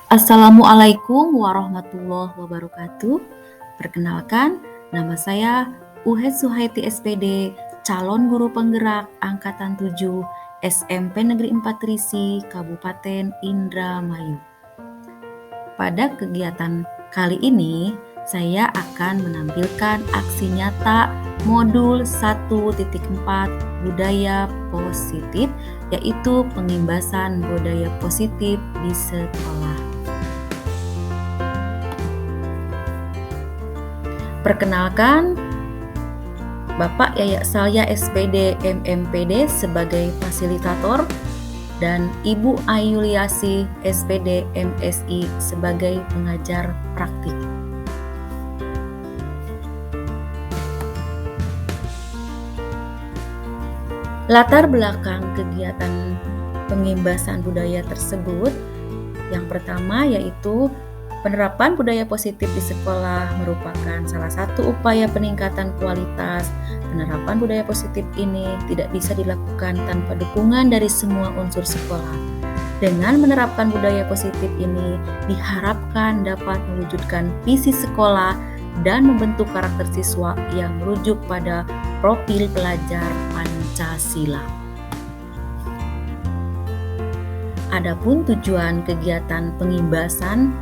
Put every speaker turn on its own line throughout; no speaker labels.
Assalamualaikum warahmatullahi wabarakatuh. Perkenalkan, nama saya Uhed Suhaiti SPD, calon guru penggerak Angkatan 7 SMP Negeri 4 Risi, Kabupaten Indramayu. Pada kegiatan kali ini, saya akan menampilkan aksi nyata modul 1.4 budaya positif, yaitu pengimbasan budaya positif di sekolah. Perkenalkan, Bapak Yaya Salya SPD MMPD sebagai fasilitator dan Ibu Ayuliasi SPD MSI sebagai pengajar praktik. Latar belakang kegiatan pengimbasan budaya tersebut, yang pertama yaitu penerapan budaya positif di sekolah merupakan salah satu upaya peningkatan kualitas. Penerapan budaya positif ini tidak bisa dilakukan tanpa dukungan dari semua unsur sekolah. Dengan menerapkan budaya positif ini, diharapkan dapat mewujudkan visi sekolah dan membentuk karakter siswa yang merujuk pada profil pelajar Pancasila. Adapun tujuan kegiatan pengimbasan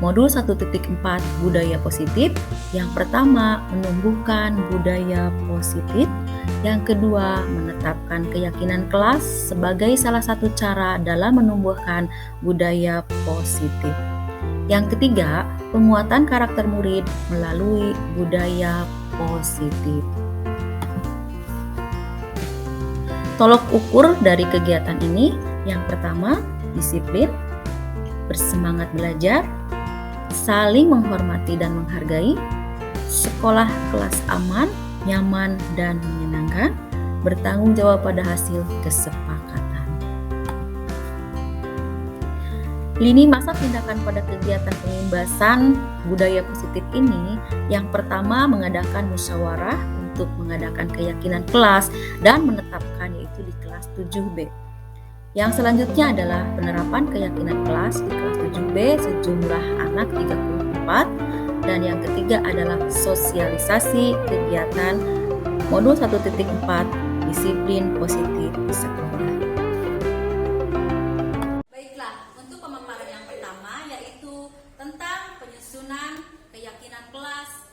Modul 1.4 budaya positif, yang pertama menumbuhkan budaya positif, yang kedua menetapkan keyakinan kelas sebagai salah satu cara dalam menumbuhkan budaya positif. Yang ketiga, penguatan karakter murid melalui budaya positif. Tolok ukur dari kegiatan ini, yang pertama disiplin, bersemangat belajar, saling menghormati dan menghargai, sekolah kelas aman, nyaman, dan menyenangkan, bertanggung jawab pada hasil kesepakatan. Lini masa tindakan pada kegiatan pengimbasan budaya positif ini, yang pertama mengadakan musyawarah untuk mengadakan keyakinan kelas dan menetapkan, yaitu di kelas 7B. Yang selanjutnya adalah penerapan keyakinan kelas di kelas 7B sejumlah anak 34, dan yang ketiga adalah sosialisasi kegiatan modul 1.4 disiplin positif di sekolah.
Baiklah, untuk pemaparan yang pertama yaitu tentang penyusunan keyakinan kelas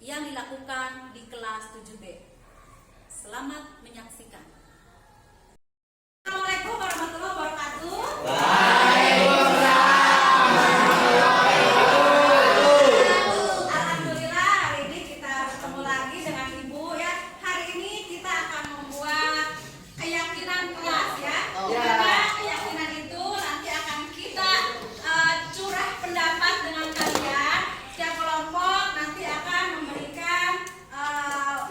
yang dilakukan di kelas 7B. Selamat menyaksikan. Assalamualaikum warahmatullahi wabarakatuh. Alhamdulillah, hari ini kita bertemu lagi dengan Ibu ya. Hari ini kita akan membuat keyakinan kelas ya. Karena keyakinan itu nanti akan kita curah pendapat dengan kalian. Setiap kelompok nanti akan memberikan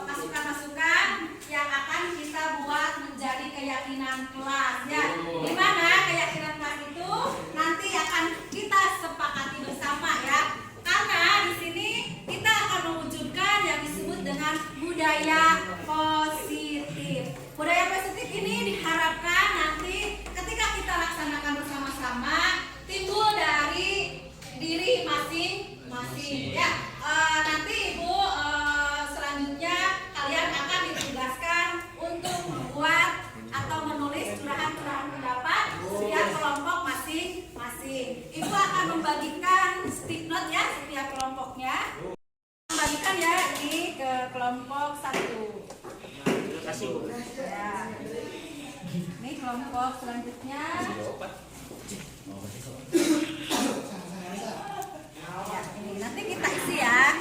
masukan-masukan yang akan kita buat menjadi keyakinan kelas ya. Di mana keyakinan kelas itu nanti akan kita sepakati bersama ya. Karena di sini kita akan mewujudkan yang disebut dengan budaya positif. Budaya positif ini diharapkan nanti ketika kita laksanakan bersama-sama timbul dari diri masing-masing ya. Nanti Ibu selanjutnya kalian akan ditugaskan untuk membuat atau menulis curahan-curahan pendapat setiap kelompok masing-masing. Ibu akan membagikan stick note ya setiap kelompoknya. Membagikan ya ini ke kelompok 1.
Terima kasih, Bu.
Ya. Ini kelompok selanjutnya. Ya, ini nanti kita isi ya.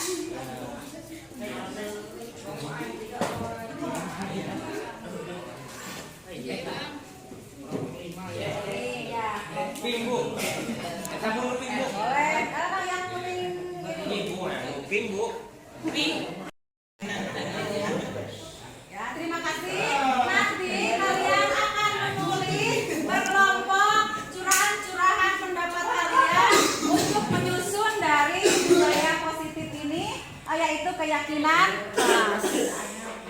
Iya.
Pink, Bu. Kita mau pink, Bu.
Boleh. Kalau yang kuning
Ini, Bu. Pink, Bu. Pink.
ya, terima kasih. Nanti kalian akan menulis berkelompok curahan-curahan pendapat kalian untuk menyusun dari budaya positif ini, yaitu keyakinan kelas.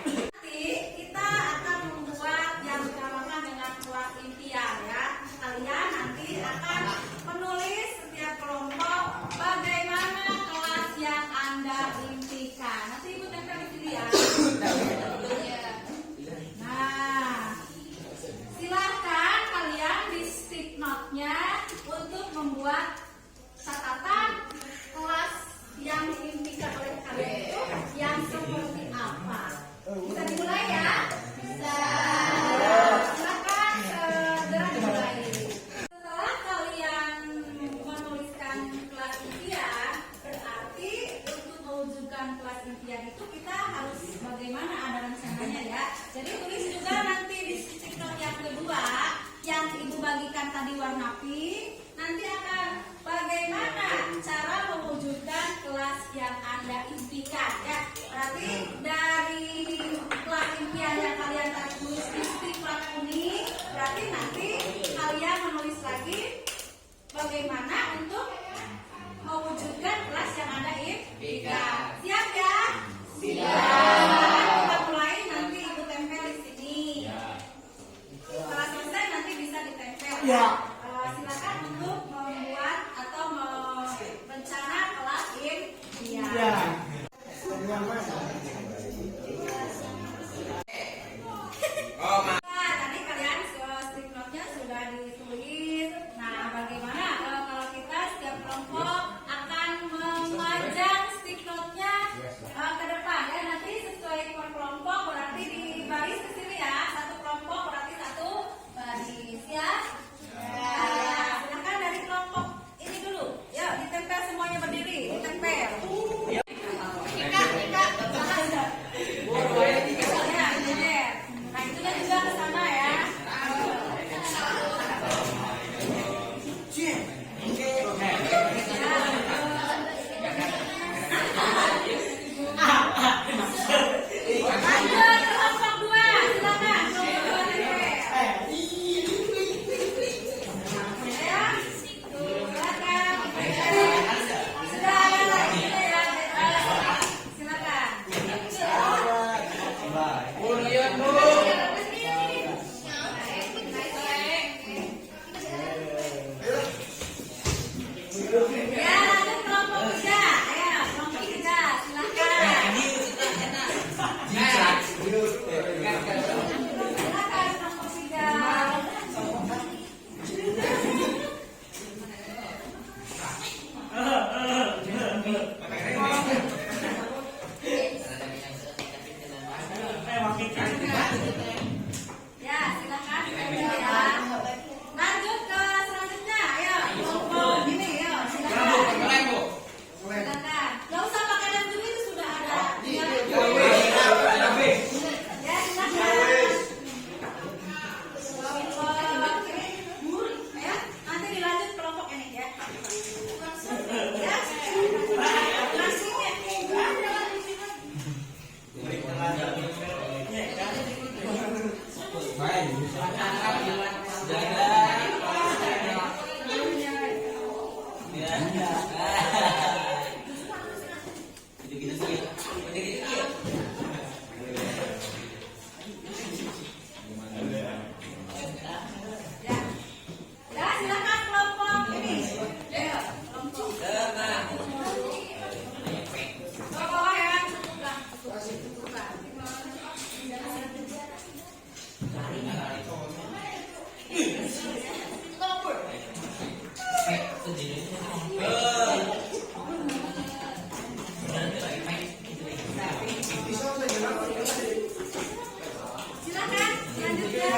Nanti kita akan membuat yang dinamakan dengan kelas impian ya. Kalian nanti akan stick-note-nya untuk membuat catatan kelas yang diimpikan oleh kalian itu yang seperti apa. Bisa dimulai ya? Bisa. Silakan segera dimulai. Setelah kalian menuliskan kelas impian, berarti untuk mewujudkan kelas impian itu kita harus bagaimana, ada rencananya ya. Jadi tulis juga nanti di stick note yang kedua yang ibu bagikan tadi warna pink. Nanti akan bagaimana cara mewujudkan kelas yang Anda impikan ya. Berarti dari kelas impian yang kalian tadi tulis di stick note kuning, berarti nanti kalian menulis lagi bagaimana untuk mewujudkan kelas yang Anda impikan. Siap ya? Siap. Kita mulai, nanti ibu tempel di sini. Setelah selesai nanti bisa ditempel. Ya. Silakan untuk membuat atau merencana kelas impian. Ya. Nah, tadi kalian stick note-nya sudah ditulis. Nah, bagaimana kalau kita setiap kelompok akan memajang stick note-nya ke depan ya. Nanti sesuai per kelompok berarti di baris ke sini ya. Satu kelompok berarti satu baris ya. Ya, silakan dari kelompok ini dulu. Yuk, ditempel semuanya berdiri, ditempel. Ika. Ya, ini. Nah, itunya juga ke sana ya. Lanjut kelompok 2, silakan kelompok 2 tempel. Ya, silakan. Sudah ada lagi ya. Silakan. Ya, lanjut kelompok 3. Ayo, kelompok 3, silakan. Silakan kelompok 3. Ya, silakan ditempel ya. Lanjut ke selanjutnya. Ayo, kelompok ini, yuk, silakan. Silakan. Gak usah pakai lem dulu, itu sudah ada. Ya, silakan. Kelompok ini, ya. Nanti dilanjut kelompok ini ya. Ya. Langsung ya. Ya. Ya, silakan kelompok ini. Ayo, kelompok. Bawah ya. Buka. Silakan lanjut ya.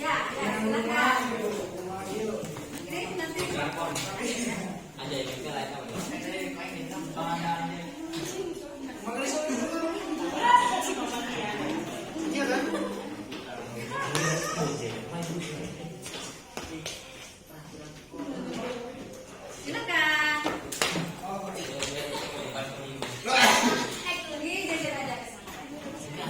Ya, silakan. Ini nanti silakan. Ini jajar aja ke sana.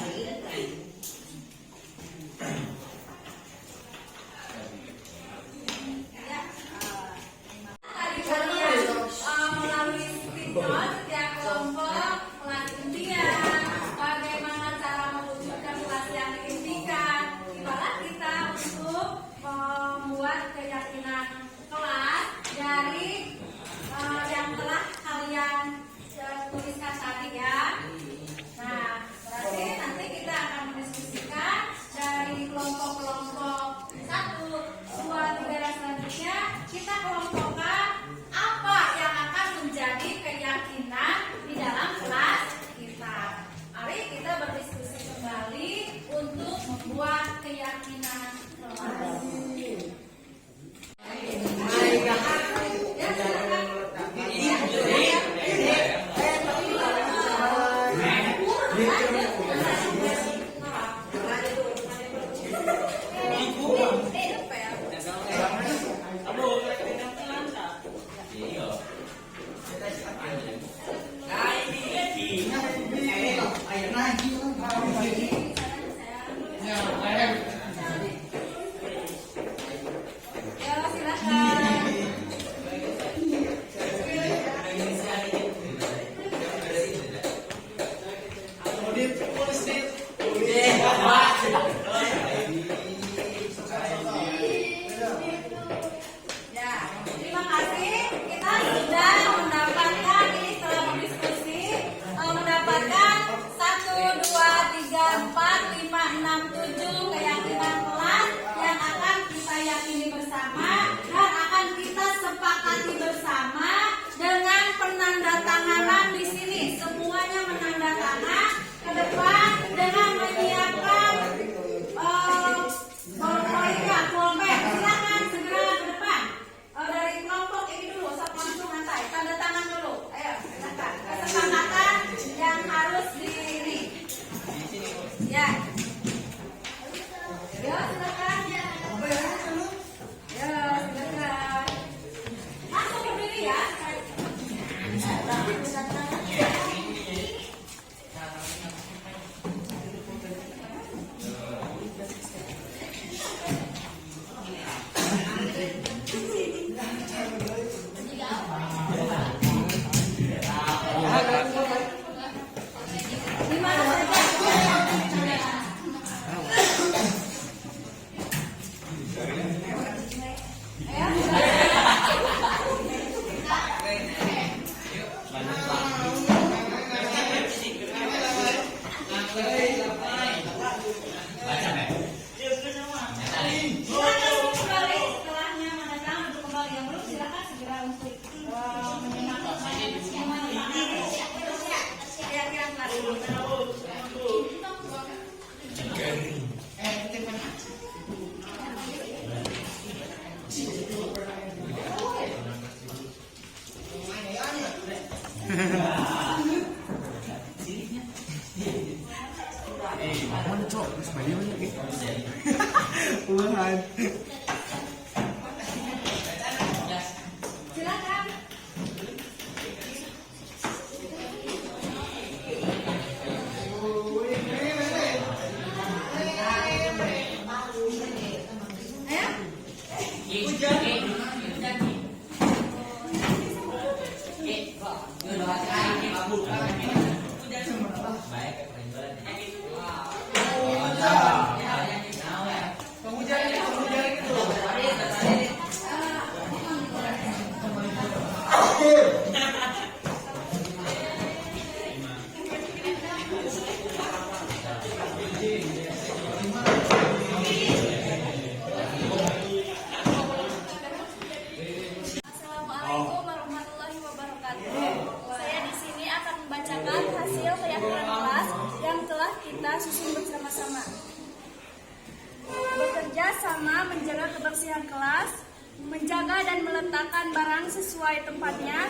Ya, tadi kalian melalui stick note setiap keyakinan kelas. Ya, silakan. Ya, terima kasih. Kita sudah mendapatkan ini setelah berdiskusi mendapatkan 1, 2, 3, 4, 5, 6, 7 keyakinan kelas yang akan kita yakini bersama dan akan kita sepakati bersama dengan penandatanganan di sini. Semuanya menandatangan ke depan dengan menyiapkan polpek. Silakan segera ke depan. Dari kelompok ini dulu, sok langsung nanti tanda tangan dulu. Ayo, silakan. Kesepakatan yang harus di ini. Ya. Ya, silakan. Ya, silakan. Langsung berdiri ya. Di mana saja? Silakan kembali setelahnya mendatang untuk kembali yang belum silakan segera untuk menyemangatkan keyakinan kelas. Silakan.
Assalamualaikum warahmatullahi wabarakatuh. Saya di sini akan membacakan hasil keyakinan kelas yang telah kita susun bersama-sama. Bekerja sama menjaga kebersihan kelas, menjaga dan meletakkan barang sesuai tempatnya,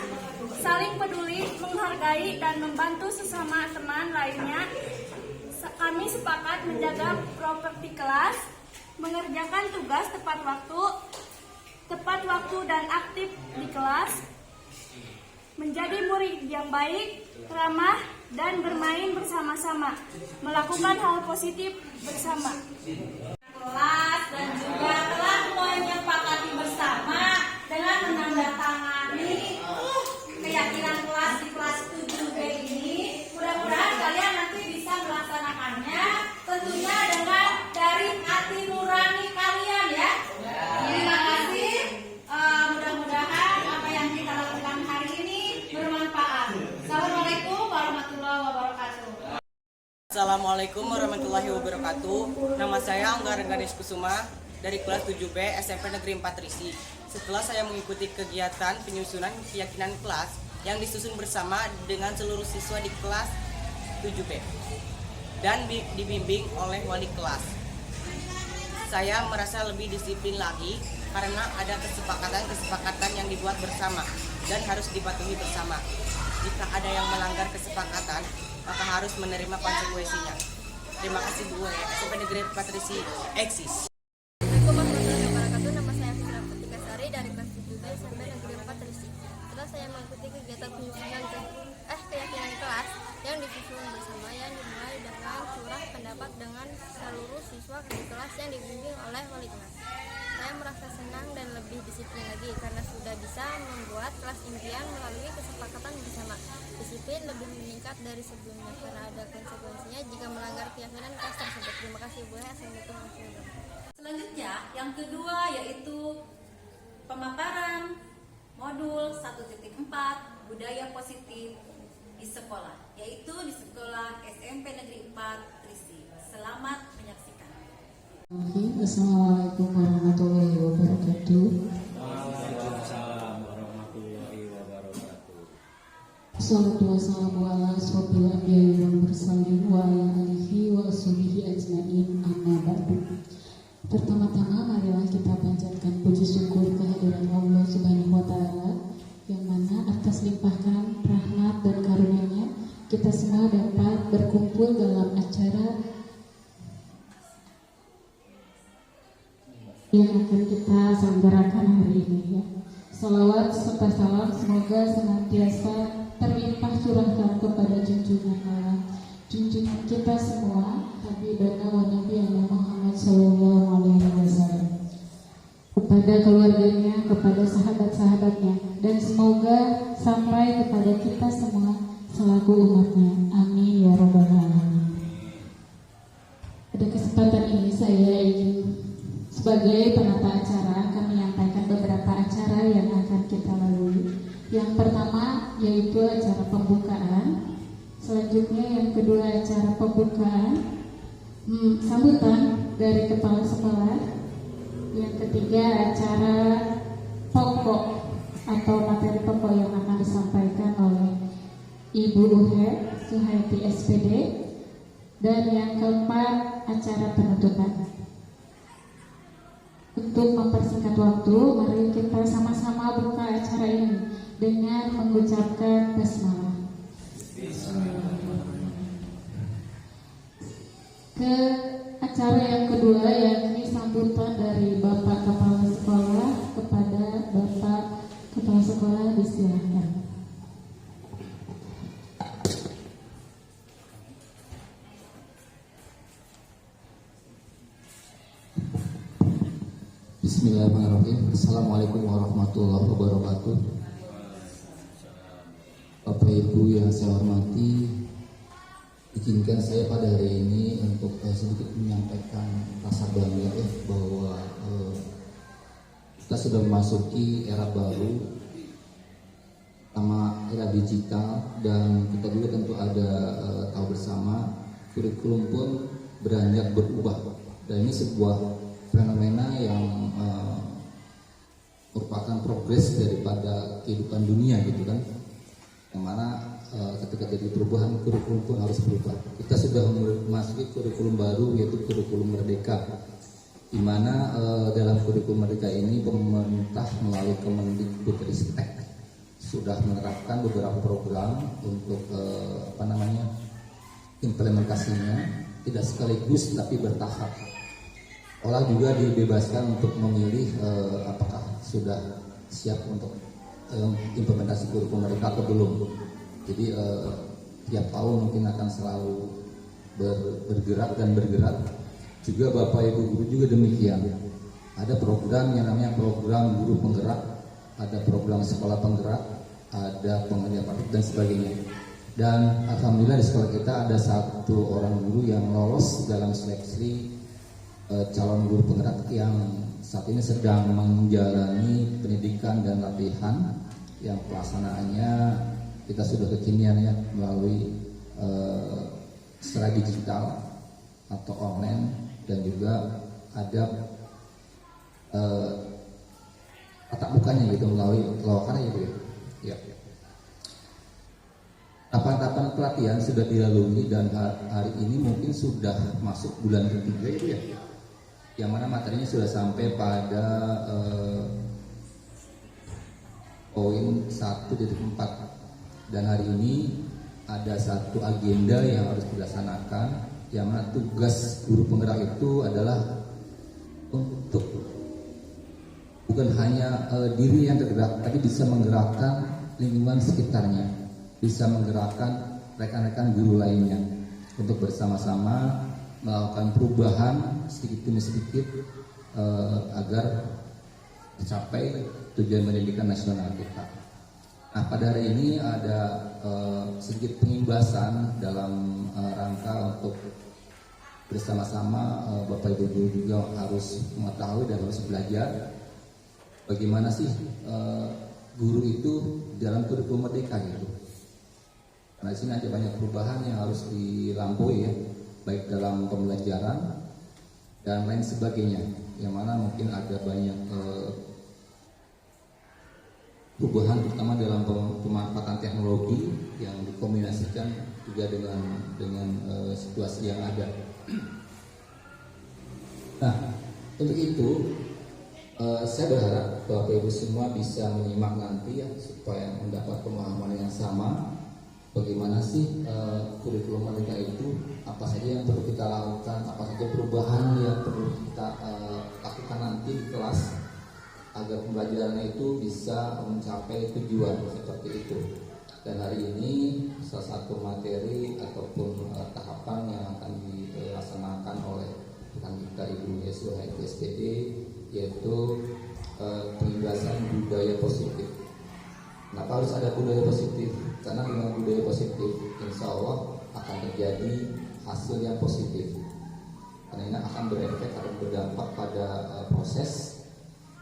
saling peduli, menghargai dan membantu sesama teman lainnya. Kami sepakat menjaga properti kelas, mengerjakan tugas tepat waktu dan aktif di kelas, menjadi murid yang baik, ramah, dan bermain bersama-sama, melakukan hal positif bersama.
Kelas dan juga telah menyepakati bersama dengan menandatangani keyakinan kelas di kelas 7B ini. Mudah-mudahan kalian nanti bisa melaksanakannya tentunya dengan dari hati nurani kalian ya. Terima kasih. Mudah-mudahan apa yang kita lakukan hari ini bermanfaat. Assalamualaikum warahmatullahi wabarakatuh.
Assalamualaikum warahmatullahi wabarakatuh. Nama saya Angga Rengganis Kusuma dari kelas 7B SMP Negeri 4 Risi. Setelah saya mengikuti kegiatan penyusunan keyakinan kelas yang disusun bersama dengan seluruh siswa di kelas 7B dan dibimbing oleh wali kelas. saya merasa lebih disiplin lagi karena ada kesepakatan yang dibuat bersama dan harus dipatuhi bersama. Jika ada yang melanggar kesepakatan, maka harus menerima konsekuensinya. Terima kasih Bu, SMP Negeri Patrisi eksis.
Assalamualaikum warahmatullahi wabarakatuh. Nama saya Fitra Putika Sari dari kelas 7B SMP Negeri 4 Trisi. Setelah saya mengikuti kegiatan penyusunan keyakinan kelas yang disusun bersama yang dimulai dengan curah pendapat dengan seluruh siswa di kelas yang dibimbing oleh wali kelas. Saya merasa senang dan lebih disiplin lagi karena sudah bisa membuat kelas impian melalui kesepakatan bersama. Disiplin lebih meningkat dari sebelumnya karena ada konsekuensinya jika melanggar keyakinan kelas tersebut. Terima kasih Bu. Assalamualaikum warahmatullahi wabarakatuh.
Selanjutnya, yang kedua yaitu pemaparan modul 1.4 budaya positif di sekolah, yaitu di sekolah SMP Negeri 4 Trisi. Selamat menyaksikan.
Assalamualaikum warahmatullahi wabarakatuh.
Waalaikumsalam warahmatullahi wabarakatuh.
Assalatu wassalamu ala asrofil anbiya'i wal mursalin wa ala alihi wa sahbihi ajma'in, amma ba'du. Pertama-tama marilah kita panjatkan puji syukur kehadirat Allah Subhanahu wa taala yang mana atas limpahkan rahmat dan karunia-Nya kita semua dapat berkumpul dalam acara yang akan kita selenggarakan hari ini ya. Salawat serta salam semoga senantiasa terlimpah curahkan kepada junjungan Allah, junjungan kita semua, Habibana wa Nabiyana Muhammad sallallahu alaihi wasallam, kepada keluarganya, kepada sahabat-sahabatnya, dan semoga sampai kepada kita semua selaku umatnya. Amin ya rabbal alamin. Pada kesempatan ini saya ingin sebagai penata acara akan menyampaikan beberapa acara yang akan kita lalui. Yang pertama yaitu acara pembukaan. Selanjutnya yang kedua acara pembukaan, sambutan dari kepala sekolah. Yang ketiga acara pokok atau materi pokok yang akan disampaikan oleh Ibu Uher Suhaiti SPD. Dan yang keempat acara penutupan. Untuk mempersingkat waktu, mari kita sama-sama buka acara ini dengan mengucapkan basmalah. Ke acara yang kedua, yakni sambutan dari Bapak Kepala Sekolah kepada Bapak Kepala Sekolah, disilakan.
Bismillahirrahmanirrahim. Assalamualaikum warahmatullahi wabarakatuh. Bapak Ibu yang saya hormati, izinkan saya pada hari ini untuk sedikit menyampaikan rasa bangga bahwa kita sudah memasuki era baru, sama era digital, dan kita juga tentu ada tahu bersama kurikulum pun beranjak berubah, dan ini sebuah fenomena yang merupakan progres daripada kehidupan dunia gitu kan, yang mana ketika terjadi perubahan kurikulum pun harus berubah. Kita sudah memasuki kurikulum baru yaitu kurikulum merdeka, di mana dalam kurikulum merdeka ini pemerintah melalui Kemendikbudristek sudah menerapkan beberapa program untuk implementasinya tidak sekaligus tapi bertahap. Olah juga dibebaskan untuk memilih apakah sudah siap untuk implementasi kurikulum mereka atau belum. Jadi tiap tahun mungkin akan selalu bergerak dan bergerak. Juga Bapak Ibu guru juga demikian. Ada program yang namanya program guru penggerak, ada program sekolah penggerak, ada pengajar praktik dan sebagainya. Dan alhamdulillah di sekolah kita ada satu orang guru yang lolos dalam seleksi calon guru penggerak yang saat ini sedang menjalani pendidikan dan latihan yang pelaksanaannya kita sudah kekinian ya melalui secara digital atau online, dan juga ada tatap mukanya gitu melalui lawakan gitu ya. Tahapan-tahapan pelatihan sudah dilalui dan hari ini mungkin sudah masuk bulan ketiga itu ya. yang mana materinya sudah sampai pada poin 1.4, dan hari ini ada satu agenda yang harus dilaksanakan, yang mana tugas guru penggerak itu adalah untuk bukan hanya diri yang tergerak, tapi bisa menggerakkan lingkungan sekitarnya, bisa menggerakkan rekan-rekan guru lainnya untuk bersama-sama melakukan perubahan sedikit demi sedikit agar mencapai tujuan pendidikan nasional kita. Nah, pada hari ini ada sedikit pengimbasan dalam rangka untuk bersama-sama Bapak Ibu guru juga harus mengetahui dan harus belajar bagaimana sih guru itu dalam kurikulum merdeka gitu. Karena di sini ada banyak perubahan yang harus dilampaui ya, baik dalam pembelajaran dan lain sebagainya, yang mana mungkin ada banyak perubahan terutama dalam pemanfaatan teknologi yang dikombinasikan juga dengan situasi yang ada. Nah, untuk itu saya berharap Bapak Ibu semua bisa menyimak nanti ya, supaya mendapat pemahaman yang sama. Bagaimana sih kurikulum merdeka itu, apa saja yang perlu kita lakukan, apa saja perubahan yang perlu kita lakukan nanti di kelas agar pembelajarannya itu bisa mencapai tujuan seperti itu. Dan hari ini salah satu materi ataupun tahapan yang akan dilaksanakan oleh rekan kita Ibu Yesua SPD, yaitu pengimbasan budaya positif. Kenapa harus ada budaya positif? Karena dengan budaya positif, insya Allah akan terjadi hasil yang positif. Karena ini akan berefek, akan berdampak pada proses,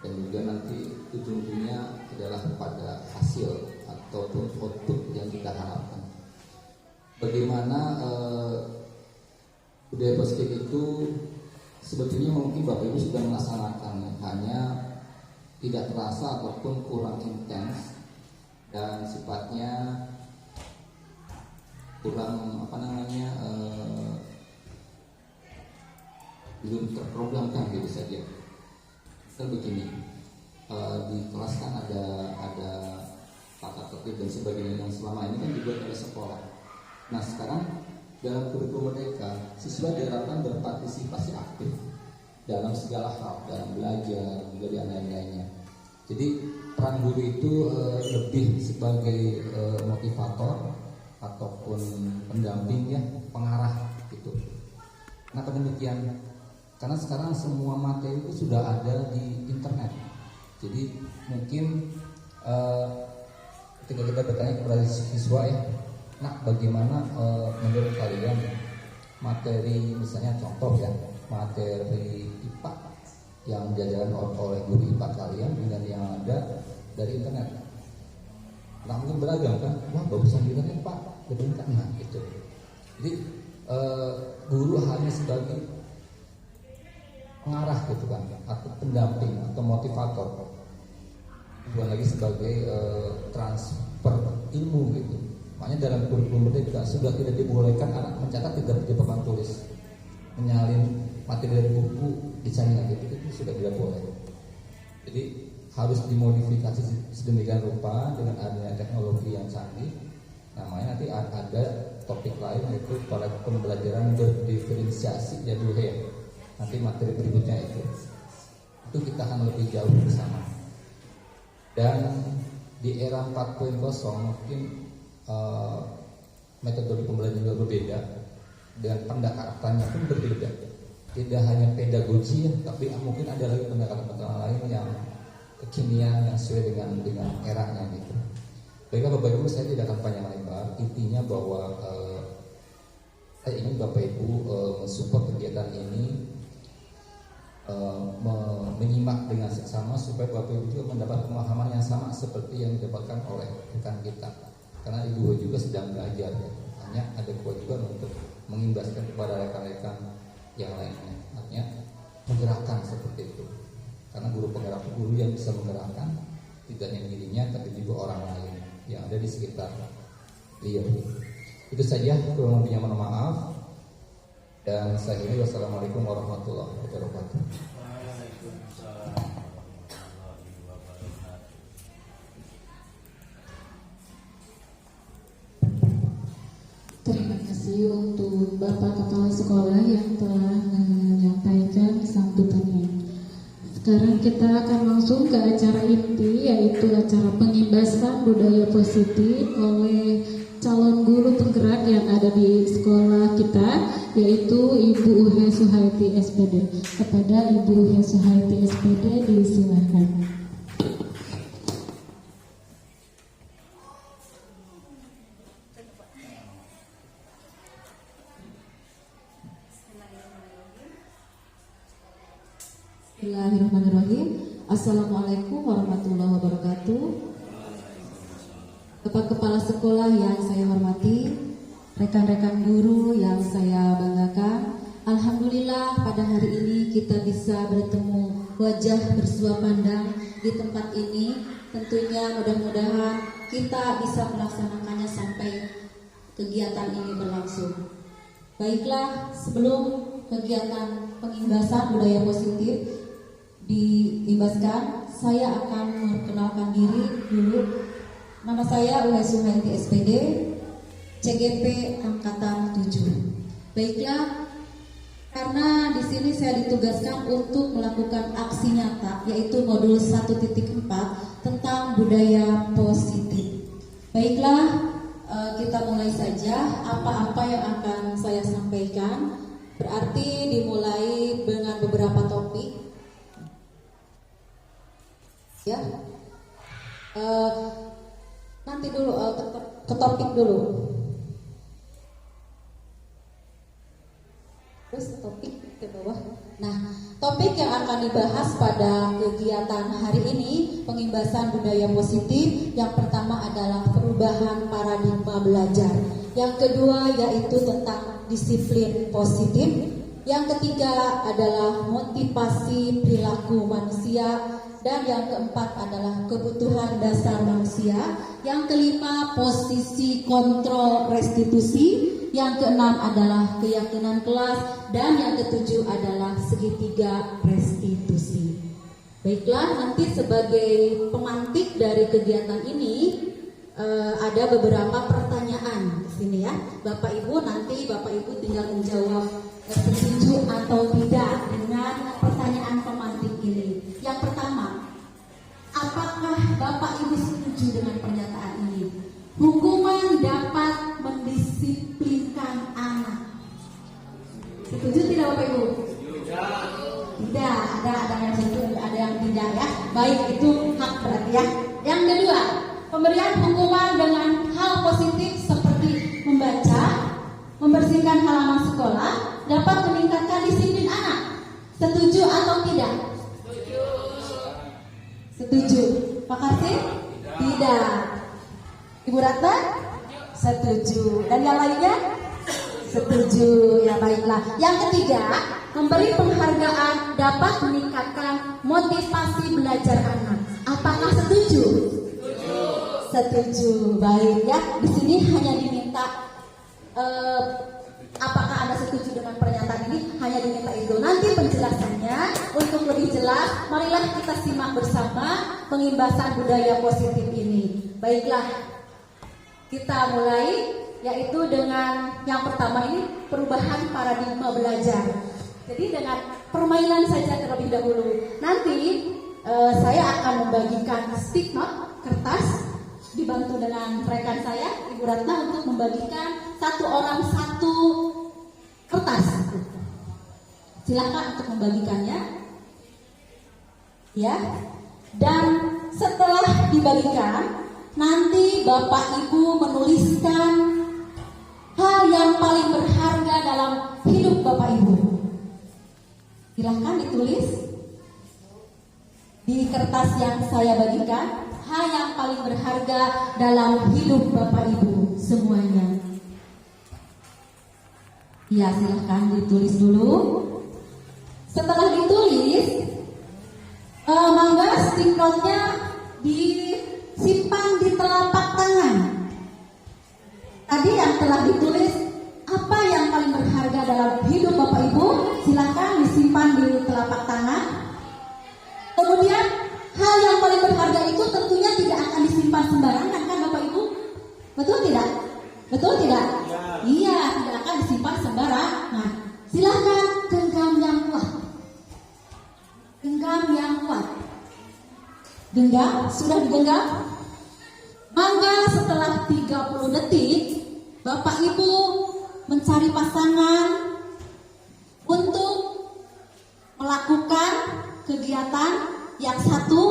dan juga nanti ujung-ujungnya adalah pada hasil ataupun output yang kita harapkan. Bagaimana budaya positif itu sebetulnya mungkin Bapak Ibu sudah melaksanakan, hanya tidak terasa ataupun kurang intens dan sifatnya kurang belum terprogramkan gitu saja. Misal begini, di kelas kan ada tata tertib dan sebagainya yang selama ini kan dibuat oleh sekolah. Nah, sekarang dalam kurikulum merdeka siswa diharapkan berpartisipasi aktif dalam segala hal, dalam belajar juga dan lain-lainnya. Jadi peran guru itu lebih sebagai motivator ataupun pendamping ya, pengarah gitu. Kenapa demikian? Karena sekarang semua materi itu sudah ada di internet. Jadi mungkin ketika kita bertanya kepada siswa ya, nah bagaimana menurut kalian materi, misalnya contoh ya, materi IPA yang diajarkan oleh guru IPA kalian dengan yang ada dari internet. Nah, mungkin beragam kan? Wah, bagusan di internet Pak, lebih kan? Nah, gitu. Jadi guru hanya sebagai pengarah gitu kan, atau pendamping atau motivator, bukan lagi sebagai transfer ilmu gitu. Makanya dalam kurikulum merdeka sudah tidak dibolehkan anak mencatat di papan tulis, menyalin materi dari buku dicari gitu, itu sudah tidak boleh. Jadi harus dimodifikasi sedemikian rupa dengan adanya teknologi yang canggih. Namanya nanti ada topik lain, yaitu pada pembelajaran berdiferensiasi ya dulu ya. Nanti materi berikutnya itu kita akan lebih jauh bersama. Dan di era 4.0 mungkin metode pembelajaran juga berbeda, dan pendekatannya pun berbeda. Tidak hanya pedagogi ya, tapi mungkin ada lagi pendekatan lain yang kekinian yang sesuai dengan eranya gitu. Baiklah Bapak Ibu, saya tidak akan panjang lebar. Intinya bahwa saya ingin Bapak Ibu mensupport kegiatan ini, menyimak dengan seksama supaya Bapak Ibu juga mendapat pemahaman yang sama seperti yang didapatkan oleh rekan kita. Karena Ibu juga sedang belajar ya. Hanya ada kewajiban untuk mengimbaskan kepada rekan-rekan yang lainnya, artinya menggerakkan seperti itu. Karena guru penggerak, guru yang bisa menggerakkan tidak hanya dirinya tapi juga orang lain yang ada di sekitar beliau. Itu saja, kurang lebihnya mohon maaf. Dan saya akhiri, wassalamualaikum warahmatullahi wabarakatuh.
Terima kasih untuk Bapak Kepala Sekolah yang telah menyampaikan sambutannya. Sekarang kita akan langsung ke acara inti, yaitu acara pengimbasan budaya positif oleh calon guru penggerak yang ada di sekolah kita, yaitu Ibu Uhe Suhaiti SPD. Kepada Ibu Uhe Suhaiti SPD disilakan.
Bismillahirrahmanirrahim. Assalamualaikum warahmatullahi wabarakatuh. Bapak Kepala Sekolah yang saya hormati, rekan-rekan guru yang saya banggakan, alhamdulillah pada hari ini kita bisa bertemu wajah bersua pandang di tempat ini. Tentunya mudah-mudahan kita bisa melaksanakannya sampai kegiatan ini berlangsung. Baiklah, sebelum kegiatan pengimbasan budaya positif diimbaskan, saya akan memperkenalkan diri dulu. Nama saya Uhe Suhaiti SPD, CGP Angkatan 7. Baiklah, karena di sini saya ditugaskan untuk melakukan aksi nyata, yaitu modul 1.4 tentang budaya positif. Baiklah, kita mulai saja apa-apa yang akan saya sampaikan. Berarti dimulai dengan beberapa topik. Ya, nanti dulu ke topik dulu. Terus topik ke bawah. Nah, topik yang akan dibahas pada kegiatan hari ini pengimbasan budaya positif. Yang pertama adalah perubahan paradigma belajar. Yang kedua yaitu tentang disiplin positif. Yang ketiga adalah motivasi perilaku manusia. Dan yang keempat adalah kebutuhan dasar manusia. Yang kelima posisi kontrol restitusi. Yang keenam adalah keyakinan kelas. Dan yang ketujuh adalah segitiga restitusi. Baiklah, nanti sebagai pemantik dari kegiatan ini ada beberapa pertanyaan di sini ya. Bapak Ibu tinggal menjawab setuju atau tidak dengan pertanyaan pemantik ini. Yang pertama, apakah Bapak Ibu setuju dengan pernyataan ini? Hukuman dapat mendisiplinkan anak. Setuju tidak Bapak Ibu? Tidak, ada yang setuju, ada yang tidak ya. Baik, itu hak berarti ya. Yang kedua, pemberian hukuman dengan hal positif seperti membaca, membersihkan halaman sekolah dapat meningkatkan disiplin anak. Setuju atau tidak? Setuju. Pak Karsi? Tidak. Ibu Ratna? Setuju. Dan yang lainnya? Setuju. Ya baiklah. Yang ketiga, memberi penghargaan dapat meningkatkan motivasi belajar anak. Apakah setuju? Setuju. Baik ya. Di sini hanya diminta apakah Anda setuju dengan pernyataan ini? Hanya diminta itu. Nanti penjelasannya untuk lebih jelas, marilah kita simak bersama pengimbasan budaya positif ini. Baiklah, kita mulai, yaitu dengan yang pertama ini perubahan paradigma belajar. Jadi dengan permainan saja terlebih dahulu. Nanti saya akan membagikan stick note, kertas, dibantu dengan rekan saya, Ibu Ratna, untuk membagikan satu orang satu kertas. Silakan untuk membagikannya. Ya. Dan setelah dibagikan, nanti Bapak Ibu menuliskan hal yang paling berharga dalam hidup Bapak Ibu. Silakan ditulis di kertas yang saya bagikan. Hal yang paling berharga dalam hidup Bapak Ibu semuanya. Ya, silahkan ditulis dulu. Setelah ditulis, mangga stick note-nya disimpan di telapak tangan. Tadi yang telah ditulis, apa yang paling berharga dalam hidup disimpan di telapak tangan. Kemudian hal yang paling berharga itu tentunya tidak akan disimpan sembarangan, kan Bapak Ibu? Betul tidak? Betul tidak? Iya, tidak akan disimpan sembarangan. Nah, silahkan genggam yang kuat. Genggam yang kuat. Genggam, sudah digenggam? Maka setelah 30 detik, Bapak Ibu mencari pasangan untuk melakukan kegiatan. Yang satu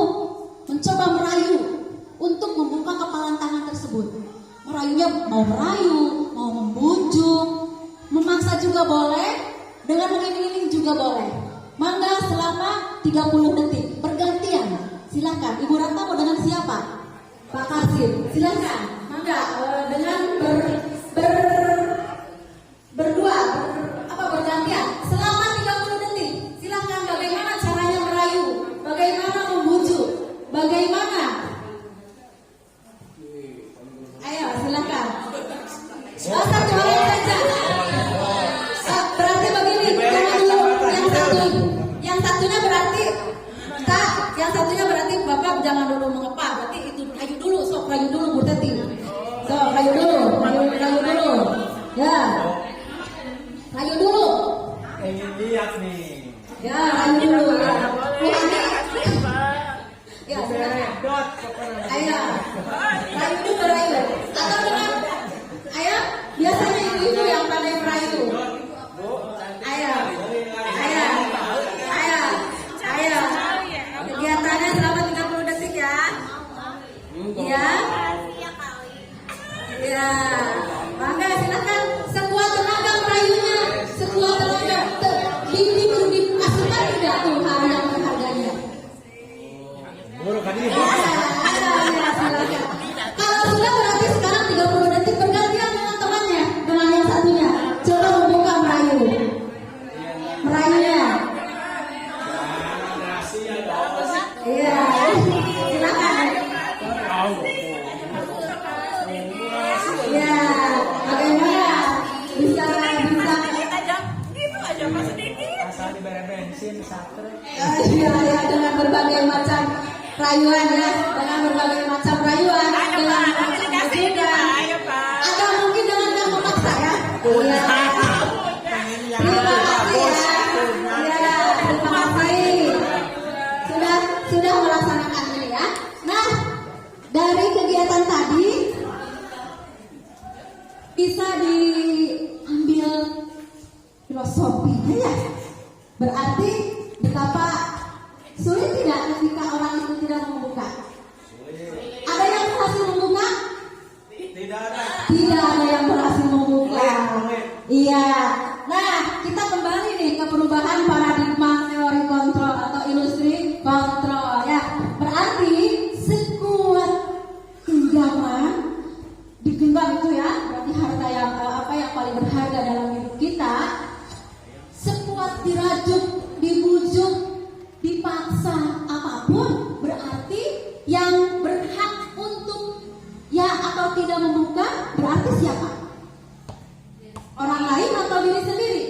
mencoba merayu untuk membuka kepalan tangan tersebut. Merayunya mau merayu, mau membujuk, memaksa juga boleh, dengan mengiming-iming juga boleh. Mangga selama 30 detik bergantian. Silakan. Ibu Ratna mau dengan siapa? Pak Kasim. Silakan. Mangga dengan berdua bergantian selama 30 detik. Silakan. Bagaimana caranya merayu? Bagaimana membujuk? Bagaimana? Ayo silakan. Satu orang saja. Berarti begini, jangan dulu yang satunya berarti yang satunya berarti Bapak jangan dulu mengepa. Berarti itu rayu dulu, sok rayu dulu Bu Teti. Sok rayu dulu, rayu dulu. Ya. Rayu dulu.
Ingin lihat nih.
Ya, rayu dulu. Ya,
Dot.
ayo. Rayu dulu, rayu. Atau dengan ayo, biasanya ibu-ibu yang pandai merayu. Ayo. Kegiatannya selama 30 detik ya. Iya. Ya. Mangga silakan sekuat tenaga merayunya, sekuat tenaga. Dimasukkan tidak tuh hal yang berharganya. Silakan. Kalau sudah berarti sekarang 30 detik bergantian dengan temannya, dengan yang satunya. Coba membuka merayunya. Iya, silakan. Ya, bagaimana bisa
gitu aja Mas sedikit.
Asal diberi bensin satu.
Iya, dengan berbagai macam rayuan ya, dengan berbagai macam rayuan, dengan
Dikasih juga, ayo Pak.
atau mungkin dengan yang memaksa ya. Iya. Terima kasih ya. Iya, terima kasih. Sudah melaksanakan ini ya. Nah, dari kegiatan tadi bisa diambil filosofinya ya. Berarti betapa sulit tidak ketika orang itu tidak membuka. Ada yang berhasil membuka?
Tidak ada.
Tidak ada yang berhasil membuka. Iya. Nah, kita kembali nih ke perubahan paradigma teori kontrol atau industri kontrol ya. Berarti sekuat genggaman digenggam itu ya, berarti harta yang yang paling berharga dalam hidup kita. Sekuat dirajuk, dibujuk, dipaksa apapun, berarti yang berhak untuk ya atau tidak membuka berarti siapa? Orang lain atau diri sendiri?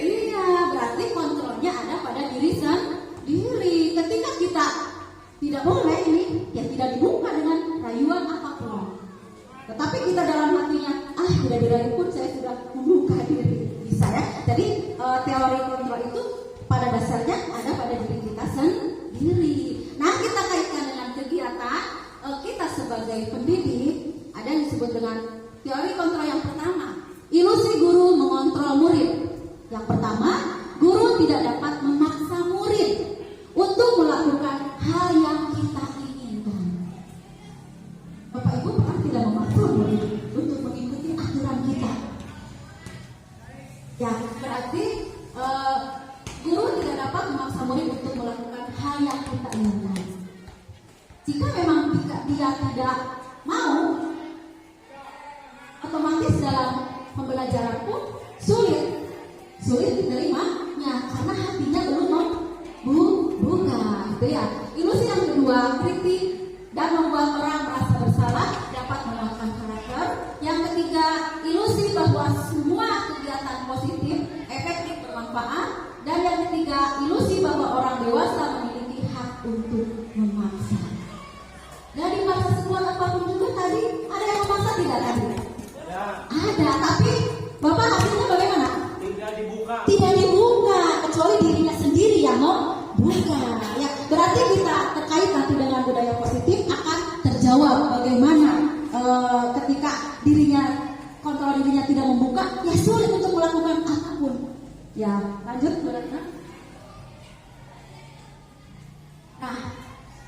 Iya, berarti kontrolnya ada pada diri sendiri. Ketika kita tidak boleh ini, ya tidak dibuka dengan rayuan apapun. Tetapi kita dalam hatinya, tidak dirayu pun saya sudah membuka diri. Bisa ya. Jadi teori kontrol itu pada dasarnya ada pada diri kita sendiri. Nah, kita kaitkan dengan kegiatan kita sebagai pendidik, ada yang disebut dengan teori kontrol yang pertama. Ilusi guru mengontrol murid. Yang pertama, guru tidak dapat memaksa murid untuk melakukan hal yang kita inginkan. Bapak Ibu pernah tidak memaksa murid untuk mengikuti aturan kita? Ya, berarti guru tidak dapat memaksa murid untuk melakukan hal yang kita inginkan. Jika memang dia tidak mau, otomatis dalam pembelajaran pun sulit diterimanya karena hatinya belum membuka, gitu ya. Ilusi yang kedua, kritik dan membuat orang merasa bersalah dapat melemahkan karakter. Yang ketiga, ilusi bahwa semua kegiatan positif efektif bermanfaat. Dan yang ketiga, ilusi bahwa orang dewasa memiliki hak untuk memaksa. Dari masa sekuat apapun juga tadi, ada yang memaksa tidak tadi? Ada, tapi Bapak hasilnya bagaimana?
Tidak dibuka.
Tidak dibuka, kecuali dirinya sendiri yang mau buka. Ya, berarti kita terkait nanti dengan budaya positif akan terjawab bagaimana ketika kontrol dirinya tidak membuka, ya sulit untuk melakukan apapun. Ya, lanjut berarti. Nah,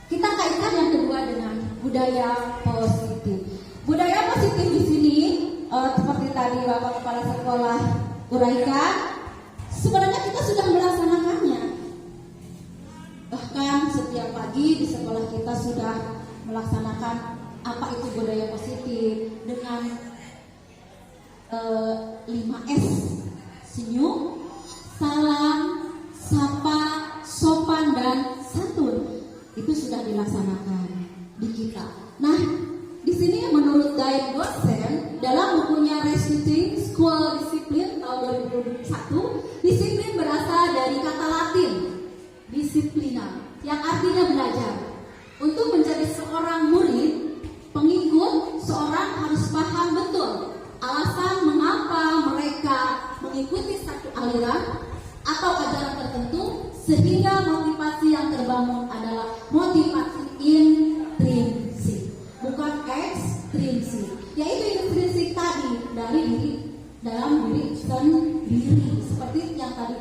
kita kaitkan yang kedua dengan budaya positif. Budaya positif di sini seperti tadi Bapak Kepala Sekolah uraikan, sebenarnya kita sudah melaksanakannya. Bahkan setiap pagi di sekolah kita sudah melaksanakan apa itu budaya positif dengan 5S: senyum, salam, sapa, sopan, dan santun. Itu sudah dilaksanakan di kita. Nah, di sini menurut Diane Dosen dalam bukunya Restituting School Discipline tahun 2001, disiplin berasal dari kata Latin disciplina yang artinya belajar. Untuk menjadi seorang murid, pengikut, seorang harus paham betul alasan mengapa mereka mengikuti satu aliran atau ajaran tertentu, sehingga motivasi yang terbangun adalah motivasi intrinsik, bukan ekstrinsik, yaitu intrinsik tadi dari dalam diri sendiri, seperti yang tadi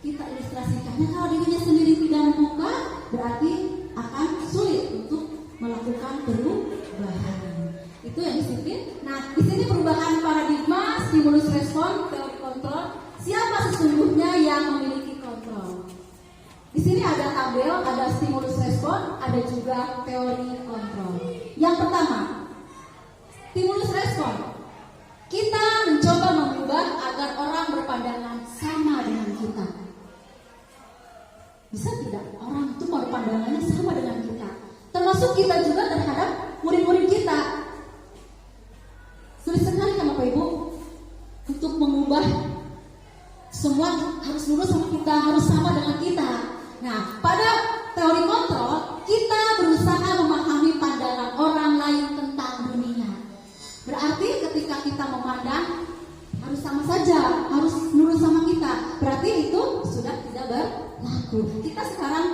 kita ilustrasikan. Nah, kalau dirinya sendiri tidak membuka, berarti akan sulit untuk melakukan perubahan. Itu yang disiplin. Nah, di sini perubahan paradigma, stimulus respon, teori kontrol. Siapa sesungguhnya yang memiliki kontrol? Di sini ada tabel, ada stimulus respon, ada juga teori kontrol. Yang pertama, stimulus respon. Kita mencoba mengubah agar orang berpandangan sama dengan kita. Bisa tidak? Orang itu berpandangannya sama dengan kita. Termasuk kita juga terhadap murid-murid kita. Sulit sekali kan Bapak Ibu untuk mengubah semua harus lurus sama kita, harus sama dengan kita. Nah, pada teori kontrol kita berusaha memahami pandangan orang lain tentang dunia. Berarti ketika kita memandang harus sama saja, harus lurus sama kita. Berarti itu sudah tidak berlaku. Kita sekarang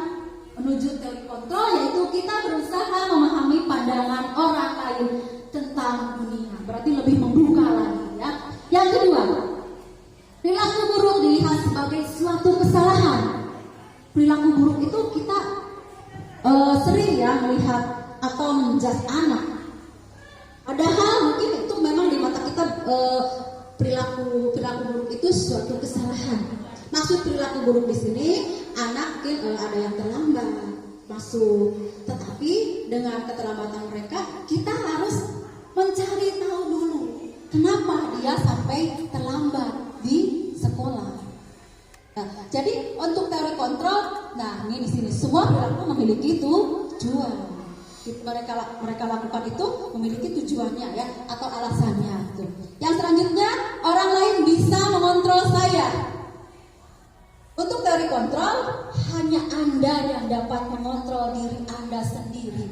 menuju teori kontrol, yaitu kita berusaha memahami pandangan orang lain tentang dunia. Berarti lebih membuka lagi ya. Yang kedua, perilaku buruk dilihat sebagai suatu kesalahan. Perilaku buruk itu kita sering ya melihat atau menjudge anak. Padahal mungkin itu memang di mata kita perilaku buruk itu suatu kesalahan. Maksud perilaku buruk di sini, anak mungkin ada yang terlambat masuk, tetapi dengan keterlambatan mereka kita harus mencari tahu dulu kenapa dia sampai terlambat di sekolah. Nah, jadi untuk teori kontrol, nah ini di sini semua perilaku memiliki tujuan. Mereka lakukan itu memiliki tujuannya ya atau alasannya. Tuh. Yang selanjutnya, orang lain bisa mengontrol saya. Untuk teori kontrol, hanya Anda yang dapat mengontrol diri Anda sendiri.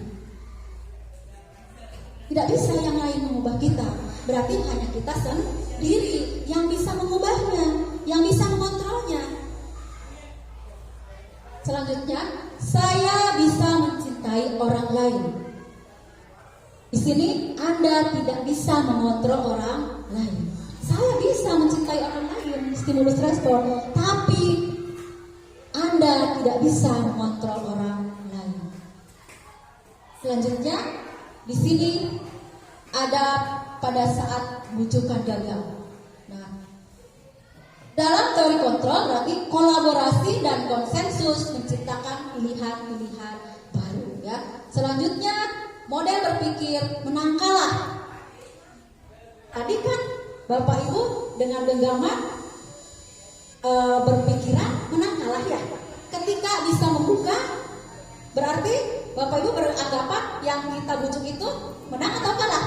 Tidak bisa yang lain mengubah kita. Berarti hanya kita sendiri yang bisa mengubahnya, yang bisa mengontrolnya. Selanjutnya, saya bisa mencintai orang lain. Di sini Anda tidak bisa mengontrol orang lain. Saya bisa mencintai orang lain, stimulus respon, tapi Anda tidak bisa mengontrol orang lain. Selanjutnya, di sini ada pada saat bujukan gagal. Nah, dalam teori kontrol berarti kolaborasi dan konsensus menciptakan pilihan-pilihan baru ya. Selanjutnya, model berpikir menang kalah. Tadi kan Bapak Ibu dengan genggaman berpikiran menang kalah ya. Ketika bisa membuka, berarti Bapak Ibu beranggapan yang kita bujuk itu menang atau kalah?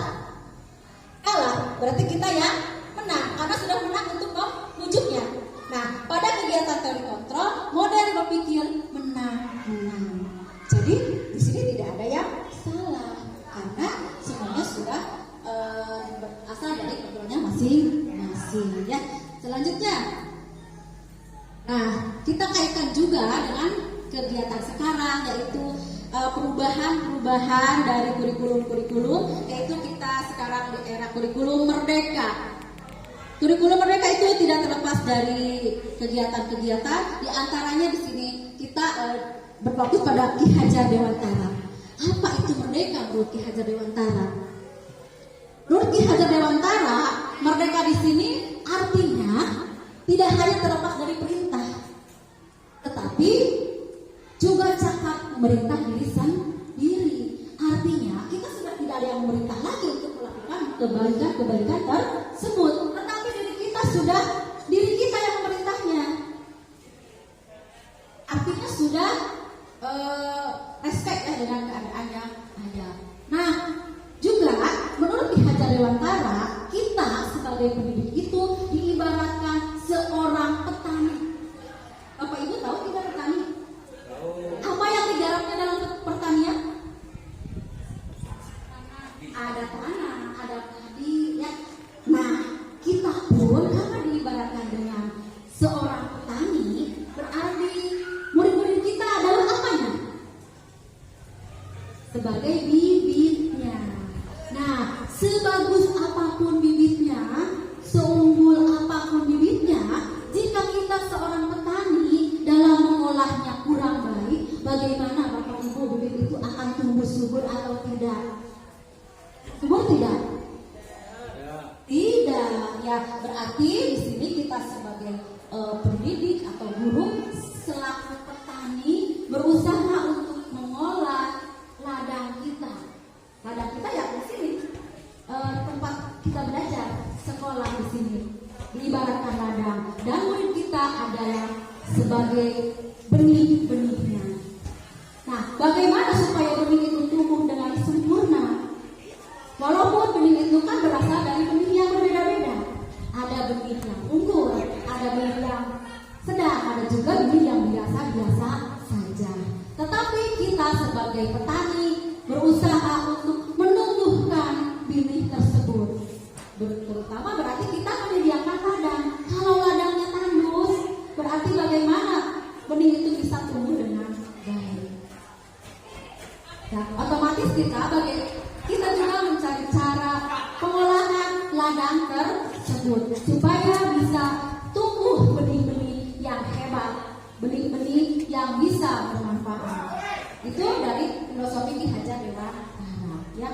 Kalah, berarti kita yang menang karena sudah menang untuk membujuknya. Nah, pada kegiatan teori kontrol, sesuaikan juga dengan kegiatan sekarang, yaitu perubahan dari kurikulum, yaitu kita sekarang di era kurikulum merdeka. Kurikulum merdeka itu tidak terlepas dari kegiatan-kegiatan, di antaranya di sini kita berfokus pada Ki Hajar Dewantara. Apa itu merdeka menurut Ki Hajar Dewantara? Menurut Ki Hajar Dewantara, merdeka di sini artinya tidak hanya terlepas dari perintah, tetapi juga cakap memerintah diri sendiri. Artinya kita sudah tidak ada yang memerintah lagi untuk melakukan kebalikan tersebut, tetapi diri kita yang memerintahnya. Artinya sudah respect ya dengan keadaannya ada. Nah, juga menurut Ki Hajar Dewantara, kita sebagai pendidik itu diibaratkan seorang petani. Bapak Ibu tahu tidak petani? Apa yang digarapnya dalam pertanian? Ada tanah, ada padi, ya. Nah, kita pun karena diibaratkan dengan seorang petani, berarti murid-murid kita adalah apanya? Sebagai bibitnya. Nah, sebagus apapun bibitnya, seunggul apapun bibitnya, jika kita seorang petani dalam mengolahnya kurang baik, bagaimana Bapak Ibu bibit itu akan tumbuh subur atau tidak? Subur tidak? Tidak. Ya, berarti di sini kita sebagai pendidik atau guru selaku petani berusaha untuk mengolah ladang kita. Ladang kita ya di sini tempat kita belajar, sekolah di sini diibaratkan ladang, dan murid kita adalah sebagai benih-benihnya. Nah, bagaimana supaya benih itu tumbuh dengan sempurna? Walaupun benih itu kan berasal dari benih yang berbeda-beda. Ada benih yang unggul, ada benih yang sedang, ada juga benih yang biasa-biasa saja. Tetapi kita sebagai petani berusaha untuk menumbuhkan benih tersebut. Terutama berarti kita menyediakan ladang. Kalau ladangnya tandus, berarti bagaimana benih itu bisa tumbuh dengan baik. Nah, otomatis kita juga mencari cara pengolahan ladang tersebut supaya bisa tumbuh benih-benih yang hebat, benih-benih yang bisa bermanfaat. Itu dari filosofi Ki Hajar Dewantara, ya.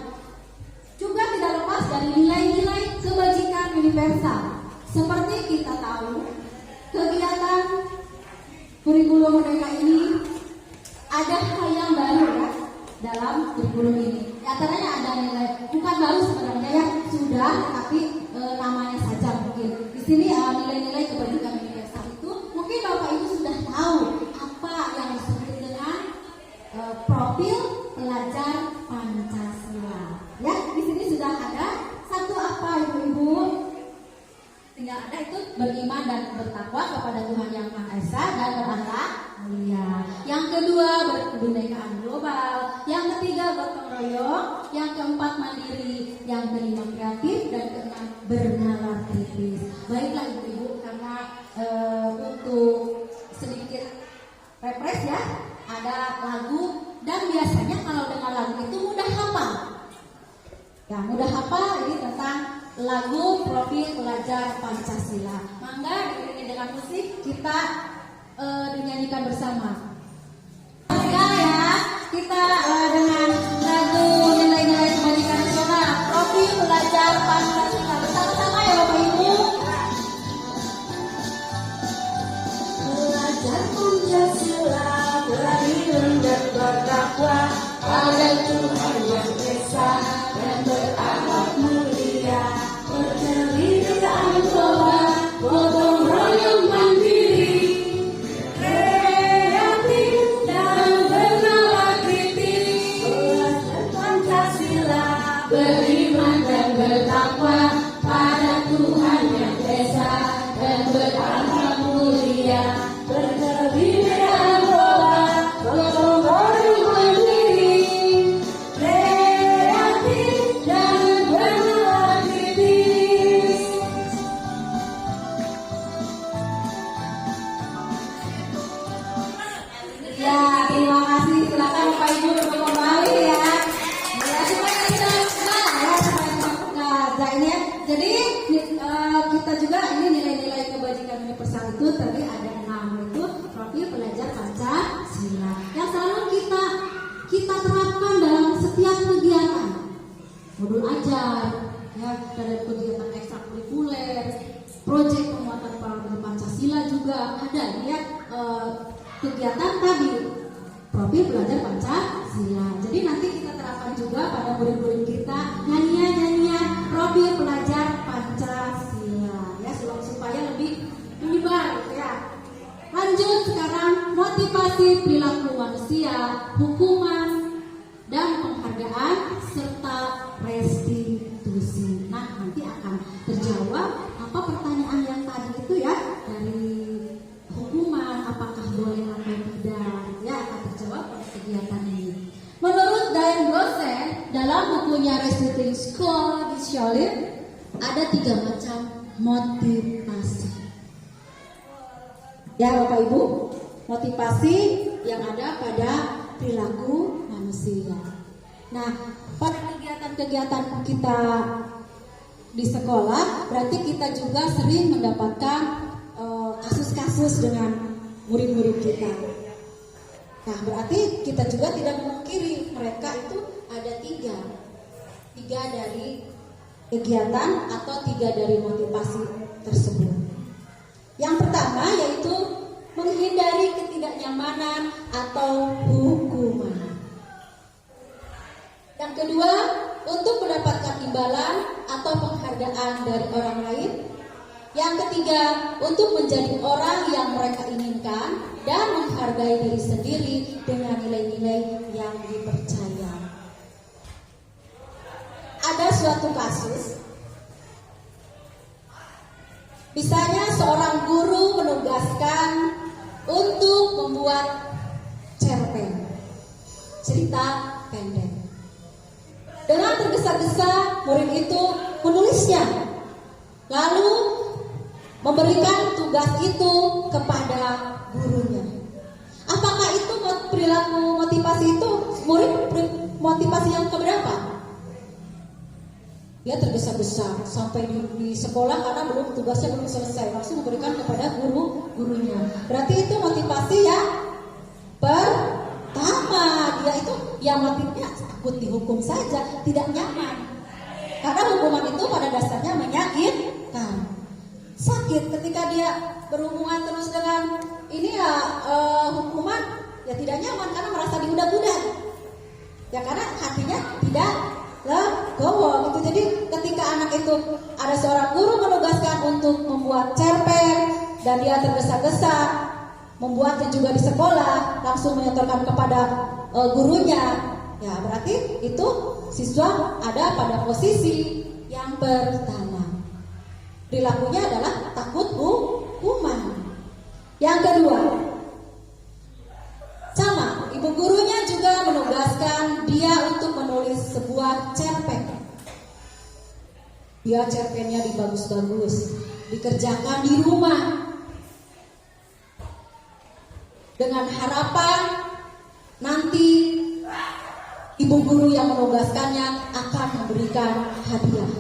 Juga tidak lepas dari nilai-nilai kebajikan universal. Seperti kita tahu, kegiatan kurikulum merdeka ini ada hal yang baru ya dalam kurikulum ini. Di antaranya ada nilai, bukan baru sebenarnya ya, sudah, tapi namanya saja mungkin. Di sini nilai-nilai kebajikan universal itu mungkin Bapak Ibu sudah tahu apa yang disebut dengan profil pelajar Pancasila. Ya, di sini sudah ada satu apa Ibu-ibu? Tinggal ada itu beriman dan bertakwa kepada Tuhan Yang Maha Esa dan berakhlak mulia. Yang kedua berkebinekaan global. Yang ketiga gotong royong. Yang keempat mandiri. Yang kelima kreatif dan keenam bernalar kritis. Baiklah Ibu-ibu, karena untuk sedikit refresh ya, ada lagu dan biasanya kalau dengan lagu itu mudah hafal. Ya, mudah hafal ini tentang lagu profil pelajar Pancasila. Mangga diiringi dengan musik kita dinyanyikan bersama. Mangga ya, kita dengan lagu nilai-nilai kebajikan nasional profil pelajar Pancasila bersama-sama ya Bapak Ibu. Pelajar Pancasila beriman dan bertakwa pada Tuhan Yang Esa dan berakhlak mulia, berkebinekaan global, gotong royong mandiri, kreatif dan bernalar kritis. Pelajar Pancasila beriman dan bertakwa pada Tuhan Yang Esa dan berakhlak mulia, berkebinekaan global, gotong royong mandiri, Ya, terima kasih. Silakan Bapak Ibu untuk kembali ya. Ya, supaya kita semangat ya, supaya kita semangat. Nah, ini ya. Jadi kita juga ini nilai-nilai kebajikan universal itu tadi ada 6 itu profil pelajar Pancasila yang selalu kita terapkan dalam setiap kegiatan. Modul ajar, ya, dari kegiatan ekstrakurikuler, proyek penguatan paradigma Pancasila juga ada ya. Kegiatan tadi profil belajar Pancasila. Jadi nanti kita terapkan juga pada murid-murid kita nyanyian profil pelajar Pancasila ya, supaya lebih menyebar ya. Lanjut sekarang motivasi perilaku manusia, hukuman dan penghargaan serta restitusi. Nah, nanti akan terjawab apa pertanyaan yang tadi itu ya, dari hukuman apakah boleh atau tidak ya, akan terjawab pada kegiatan ini. Menurut Diane Brosen dalam bukunya Restituting School Scholarship ada 3 macam motivasi. Ya Bapak Ibu, motivasi yang ada pada perilaku manusia. Nah, pada kegiatan-kegiatan kita di sekolah berarti kita juga sering mendapatkan kasus-kasus dengan murid-murid kita. Nah, berarti kita juga tidak memungkiri mereka itu ada 3 dari kegiatan atau 3 dari motivasi tersebut. Yang pertama yaitu menghindari ketidaknyamanan atau hukuman. Yang kedua, untuk mendapatkan imbalan atau penghargaan dari orang lain. Yang ketiga, untuk menjadi orang yang mereka inginkan dan menghargai diri sendiri dengan nilai-nilai yang dipercaya. Ada suatu kasus, misalnya seorang guru menugaskan untuk membuat cerpen, cerita pendek. Dengan tergesa-gesa, murid itu menulisnya, lalu memberikan tugas itu kepada gurunya. Apakah itu perilaku motivasi itu murid motivasi yang keberapa? Dia tergesa-gesa sampai di sekolah karena tugasnya belum selesai, langsung memberikan kepada gurunya. Berarti itu motivasi ya pertama, dia itu yang motifnya takut dihukum saja, tidak nyaman. Karena hukuman itu pada dasarnya menyakitkan, sakit. Ketika dia berhubungan terus dengan ini ya hukuman, ya tidak nyaman karena merasa diudak-udak. Ya karena hatinya tidak legowo gitu. Jadi ketika anak itu ada seorang guru menugaskan untuk membuat cerpen dan dia tergesa-gesa membuatnya juga di sekolah, langsung menyetorkan kepada gurunya, ya berarti itu siswa ada pada posisi yang pertama. Perilakunya adalah takut hukuman. Yang kedua, sama, ibu gurunya juga menugaskan dia untuk menulis sebuah cerpen. Dia cerpennya dibagus-bagus, dikerjakan di rumah dengan harapan nanti ibu guru yang menugaskannya akan memberikan hadiah.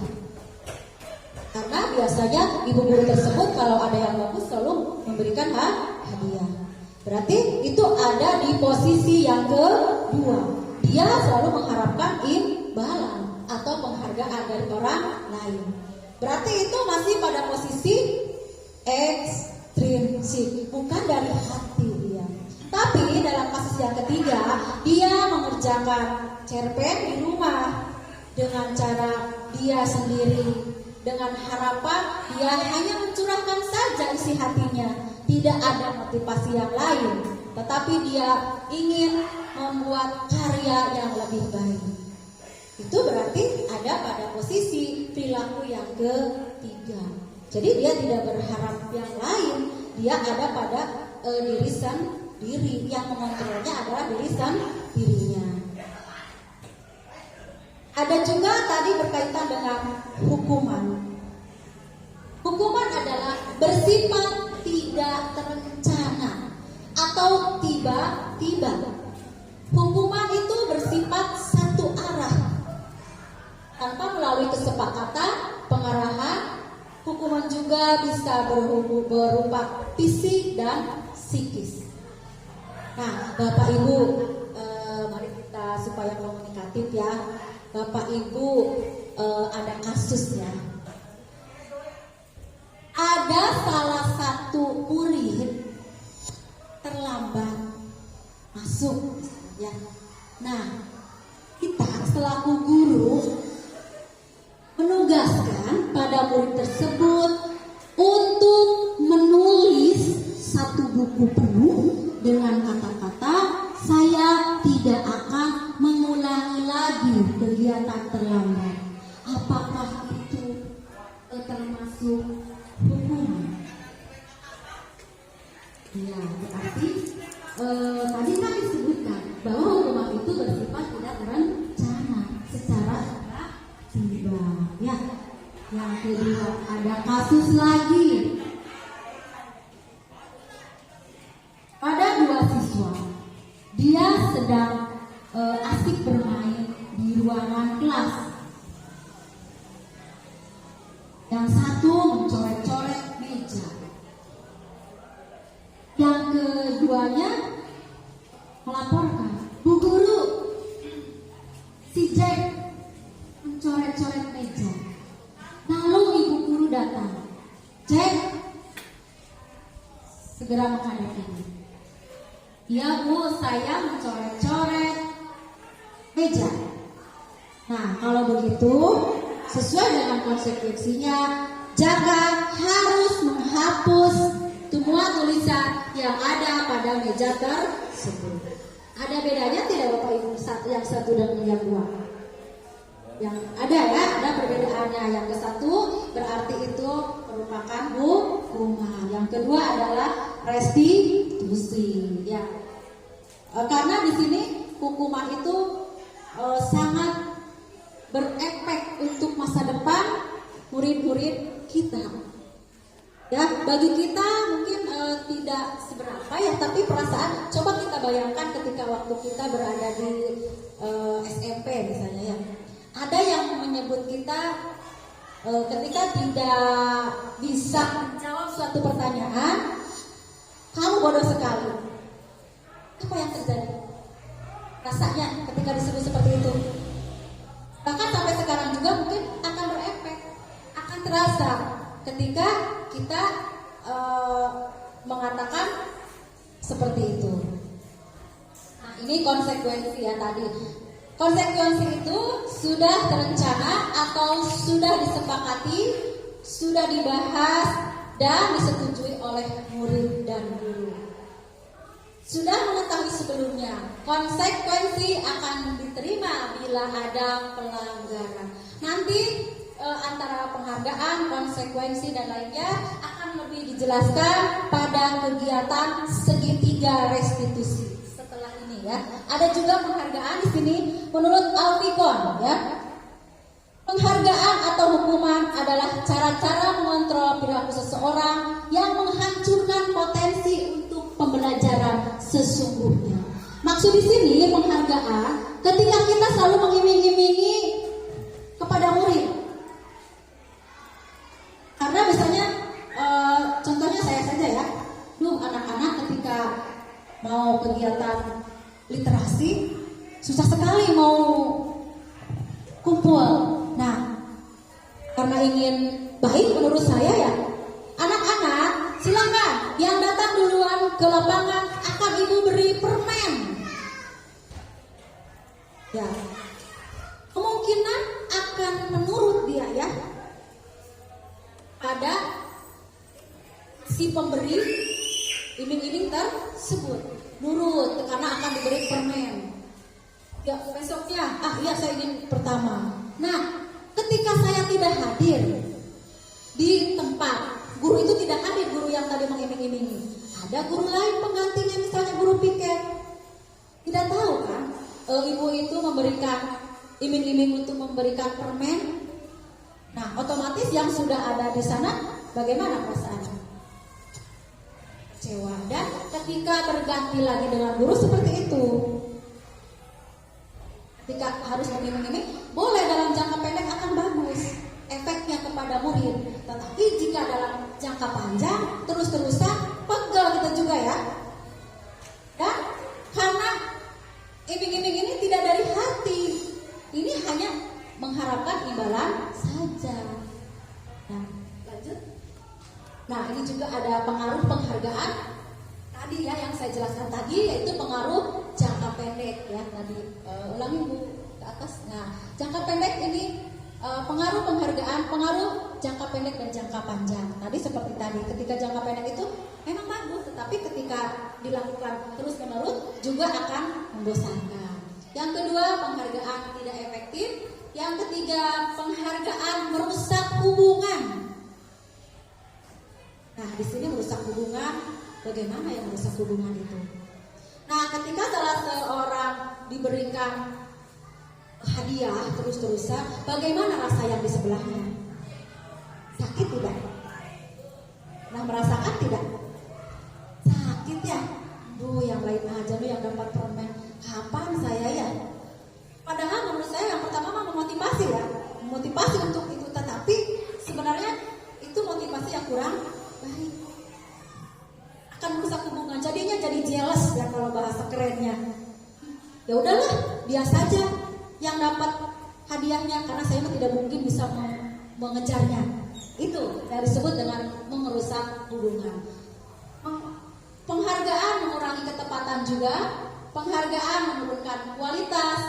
Karena biasanya ibu guru tersebut kalau ada yang bagus selalu memberikan hadiah. Berarti itu ada di posisi yang kedua. Dia selalu mengharapkan imbalan atau penghargaan dari orang lain. Berarti itu masih pada posisi ekstrinsik, bukan dari hati dia. Tapi dalam kasus yang ketiga, dia mengerjakan cerpen di rumah dengan cara dia sendiri, dengan harapan dia hanya mencurahkan saja isi hatinya, tidak ada motivasi yang lain, tetapi dia ingin membuat karya yang lebih baik. Itu berarti ada pada posisi perilaku yang ketiga. Jadi dia tidak berharap yang lain, dia ada pada diri sendiri, yang mengontrolnya adalah diri sendirinya. Ada juga tadi berkaitan dengan hukuman. Hukuman adalah bersifat tidak terencana atau tiba-tiba. Hukuman itu bersifat satu arah tanpa melalui kesepakatan, pengarahan. Hukuman juga bisa berupa fisik dan psikis. Nah, Bapak Ibu, mari kita supaya komunikatif ya. Bapak Ibu, ada kasusnya. Ada salah satu murid terlambat masuk ya. Nah, kita selaku guru menugaskan pada murid tersebut untuk menulis satu buku penuh dengan kata-kata saya tidak akan mengulangi lagi kegiatan terlambat. Apakah itu termasuk hukuman? Ya, berarti tadi kan disebutkan bahwa hukuman itu bersifat tidak terencana secara tiba. Ya, yang kedua ada kasus lagi. Ada dua siswa, dia sedang asik bermain di ruangan kelas. Yang satu mencoret-coret meja. Yang keduanya melaporkan, Bu Guru, si Jack mencoret-coret meja. Lalu Ibu Guru datang. Jack segera menghadapinya. Ya Bu, saya mencoret-coret meja. Nah, kalau begitu sesuai dengan konsekuensinya, jaga harus menghapus semua tulisan yang ada pada meja tersebut. Ada bedanya tidak Bapak Ibu yang satu dan yang dua? Yang ada ya, ada perbedaannya. Yang ke satu berarti itu merupakan hukuman. Yang kedua adalah restitusi. Ya, karena di sini hukuman itu sangat berefek untuk masa depan murid-murid kita. Ya, bagi kita mungkin tidak seberapa ya, tapi perasaan coba kita bayangkan ketika waktu kita berada di SMP misalnya ya. Ada yang menyebut kita ketika tidak bisa menjawab suatu pertanyaan, kamu bodoh sekali. Apa yang terjadi? Rasanya ketika disebut seperti itu. Bahkan sampai sekarang juga mungkin akan berefek, akan terasa ketika kita mengatakan seperti itu. Nah, ini konsekuensi ya tadi. Konsekuensi itu sudah terencana atau sudah disepakati, sudah dibahas dan disetujui oleh murid dan guru. Sudah mengetahui sebelumnya konsekuensi akan diterima bila ada pelanggaran. Nanti antara penghargaan, konsekuensi dan lainnya akan lebih dijelaskan pada kegiatan segitiga restitusi setelah ini ya. Ada juga penghargaan di sini menurut Alfikon ya. Penghargaan atau hukuman adalah cara-cara mengontrol perilaku seseorang yang menghancurkan potensi untuk pembelajaran sesungguhnya. Maksud di sini penghargaan ketika kita selalu mengiming-imingi kepada murid. Karena misalnya contohnya saya saja ya. Anak-anak ketika mau kegiatan literasi susah sekali mau kumpul. Nah, karena ingin baik menurut saya ya, anak-anak silakan yang datang duluan ke lapangan akan ibu beri permen. Ya, kemungkinan akan menurut dia ya pada si pemberi iming-iming tersebut, nurut karena akan diberi permen. Ya, besoknya, iya saya ingin pertama. Nah, ketika saya tidak hadir di tempat, guru itu tidak hadir, guru yang tadi mengiming-imingi. Ada guru lain penggantinya, misalnya guru piket. Tidak tahu kan, ibu itu memberikan iming-iming untuk memberikan permen. Nah, otomatis yang sudah ada di sana, bagaimana perasaannya? kecewa. Dan ketika berganti lagi dengan guru seperti itu, ketika harus mengiming-iming, boleh dalam jangka pendek akan bagus efeknya kepada murid. Tetapi jika dalam jangka panjang terus-terusan, pegel kita juga ya. Dan karena iming-iming ini tidak dari hati, ini hanya mengharapkan imbalan saja. Nah, lanjut. Nah, ini juga ada pengaruh penghargaan tadi ya yang saya jelaskan tadi, yaitu pengaruh jangka pendek ya tadi. Ulangi Bu ke atas. Nah, jangka pendek ini pengaruh penghargaan, pengaruh jangka pendek dan jangka panjang. Tadi seperti tadi, ketika jangka pendek itu memang bagus, tetapi ketika dilakukan terus-menerus juga akan membosankan. Yang kedua, penghargaan tidak efektif. Yang ketiga, penghargaan merusak hubungan. Nah, di sini merusak hubungan, bagaimana yang merusak hubungan itu? Nah, ketika salah seorang diberikan hadiah terus-terusan, bagaimana rasa yang di sebelahnya? Sakit tidak? Nah, merasakan tidak? Sakit ya? Duh, yang lain aja lu yang dapat permen. Kapan saya ya? Padahal menurut saya yang pertama mah memotivasi ya, memotivasi untuk itu, tetapi sebenarnya itu motivasi yang kurang baik, akan merusak hubungan. Jadinya jadi jealous ya kalau bahasa kerennya. Ya udahlah, biasa saja yang dapat hadiahnya karena saya tidak mungkin bisa mengejarnya. Itu yang disebut dengan merusak hubungan. Penghargaan mengurangi ketepatan juga, penghargaan menurunkan kualitas,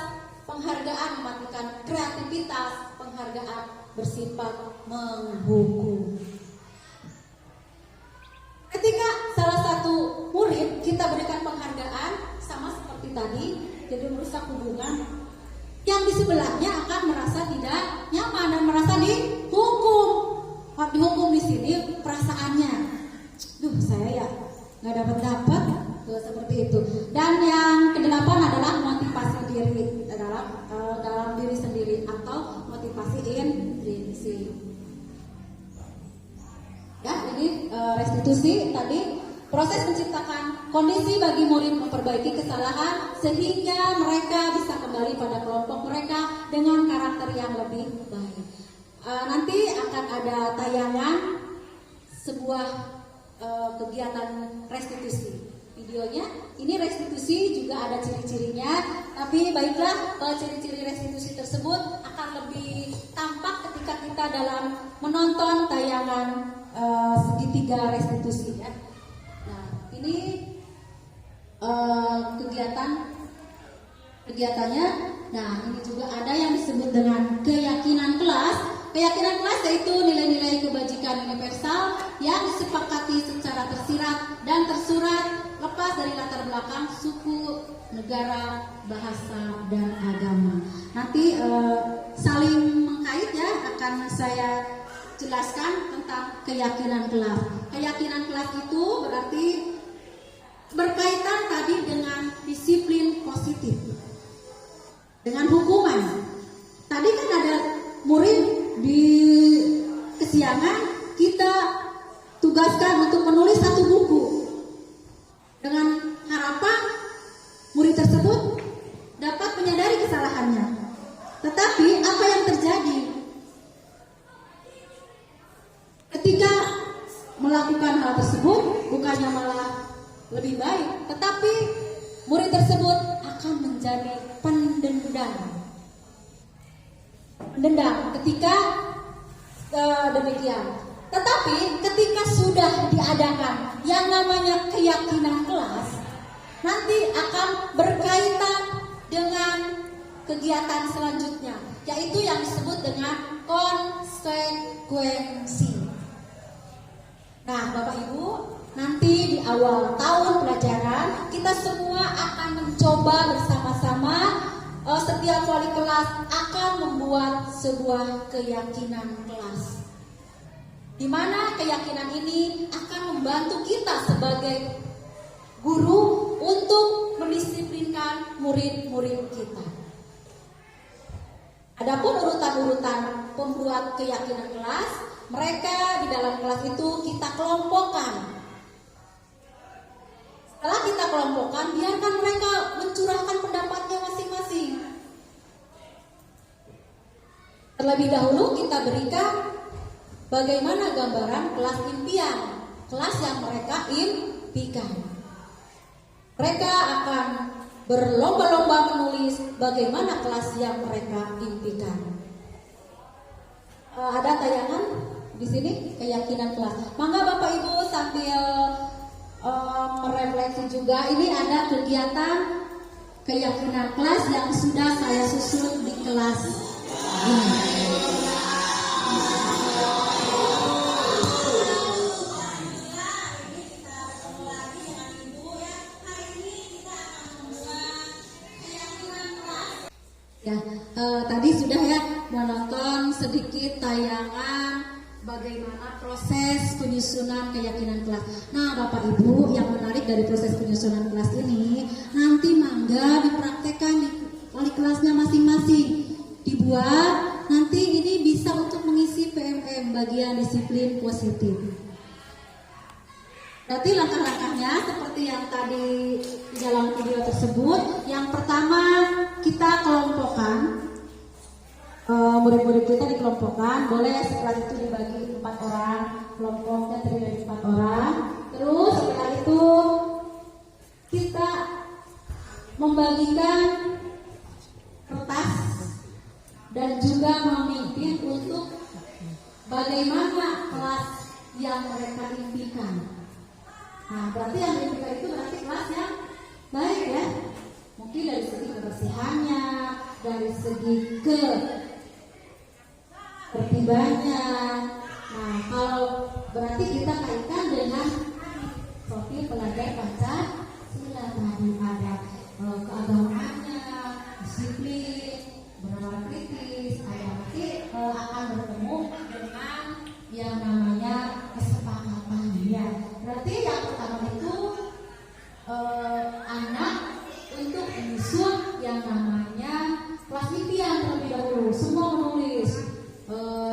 penghargaan mematikan kreativitas, penghargaan bersifat menghukum. Ketika salah satu murid kita berikan penghargaan, sama seperti tadi, jadi merusak hubungan, yang di sebelahnya akan merasa tidak nyaman dan merasa dihukum. Dihukum di sini perasaannya, duh saya ya nggak dapat seperti itu. Dan yang kedelapan adalah motivasi diri dalam diri sendiri atau motivasi intrinsik. Ya, ini restitusi tadi, proses menciptakan kondisi bagi murid memperbaiki kesalahan sehingga mereka bisa kembali pada kelompok mereka dengan karakter yang lebih baik. Nanti akan ada tayangan sebuah kegiatan restitusi. Videonya, ini restitusi juga ada ciri-cirinya, tapi baiklah ciri-ciri restitusi tersebut akan lebih tampak ketika kita dalam menonton tayangan segitiga restitusi ya. Nah, ini kegiatannya. Nah, ini juga ada yang disebut dengan keyakinan kelas. Keyakinan kelas yaitu nilai-nilai kebajikan universal yang disepakati secara tersirat dan tersurat lepas dari latar belakang suku, negara, bahasa, dan agama. Nanti saling mengkait ya, akan saya jelaskan tentang keyakinan kelas. Keyakinan kelas itu berarti berkaitan tadi dengan disiplin positif, dengan hukuman. Tadi kan ada murid di kesiangan, kita tugaskan untuk menulis satu buku dengan harapan murid tersebut dapat menyadari kesalahannya. Tetapi apa yang terjadi ketika melakukan hal tersebut? Bukannya malah lebih baik, tetapi murid tersebut akan menjadi pendendam ketika demikian. Tetapi ketika sudah diadakan yang namanya keyakinan kelas, nanti akan berkaitan dengan kegiatan selanjutnya, yaitu yang disebut dengan konsekuensi. Nah, Bapak Ibu, nanti di awal tahun pelajaran kita semua akan mencoba bersama-sama, setiap wali kelas akan membuat sebuah keyakinan kelas, di mana keyakinan ini akan membantu kita sebagai guru untuk mendisiplinkan murid-murid kita. Adapun urutan-urutan pembuat keyakinan kelas, mereka di dalam kelas itu kita kelompokkan Setelah kita kelompokkan, biarkan mereka mencurahkan pendapatnya masing-masing. Terlebih dahulu kita berikan bagaimana gambaran kelas impian, kelas yang mereka impikan. Mereka akan berlomba-lomba menulis bagaimana kelas yang mereka impikan. Ada tayangan di sini keyakinan kelas. Mangga Bapak Ibu sambil merefleksi juga. Ini ada kegiatan keyakinan kelas yang sudah saya susun di kelas ini. Ya, tadi sudah ya menonton sedikit tayangan bagaimana proses penyusunan keyakinan kelas. Nah, Bapak Ibu, yang menarik dari proses penyusunan kelas ini, nanti mangga dipraktekkan di wali kelasnya masing-masing. Dibuat, nanti ini bisa untuk mengisi PMM, bagian disiplin positif. Berarti langkah-langkahnya seperti yang tadi di dalam video tersebut. Yang pertama, kita kelompokkan, murid-murid kita dikelompokkan. Boleh setelah itu dibagi 4 orang, kelompoknya terdiri dari 4 orang. Terus setelah itu kita membagikan kertas dan juga memimpin untuk bagaimana kelas yang mereka impikan. Nah, berarti yang diimpikan itu berarti kelas yang baik ya. Mungkin dari segi kebersihannya, dari segi ketertibannya. Nah, kalau berarti kita kaitkan dengan profil pelajar Pancasila tadi, ada keagamaannya, disiplin, bernalar kritis, ada nanti akan bertemu dengan yang namanya kesepakatan dia. Berarti yang pertama itu anak untuk menyusun yang namanya kelas impian terlebih dahulu. Semua menulis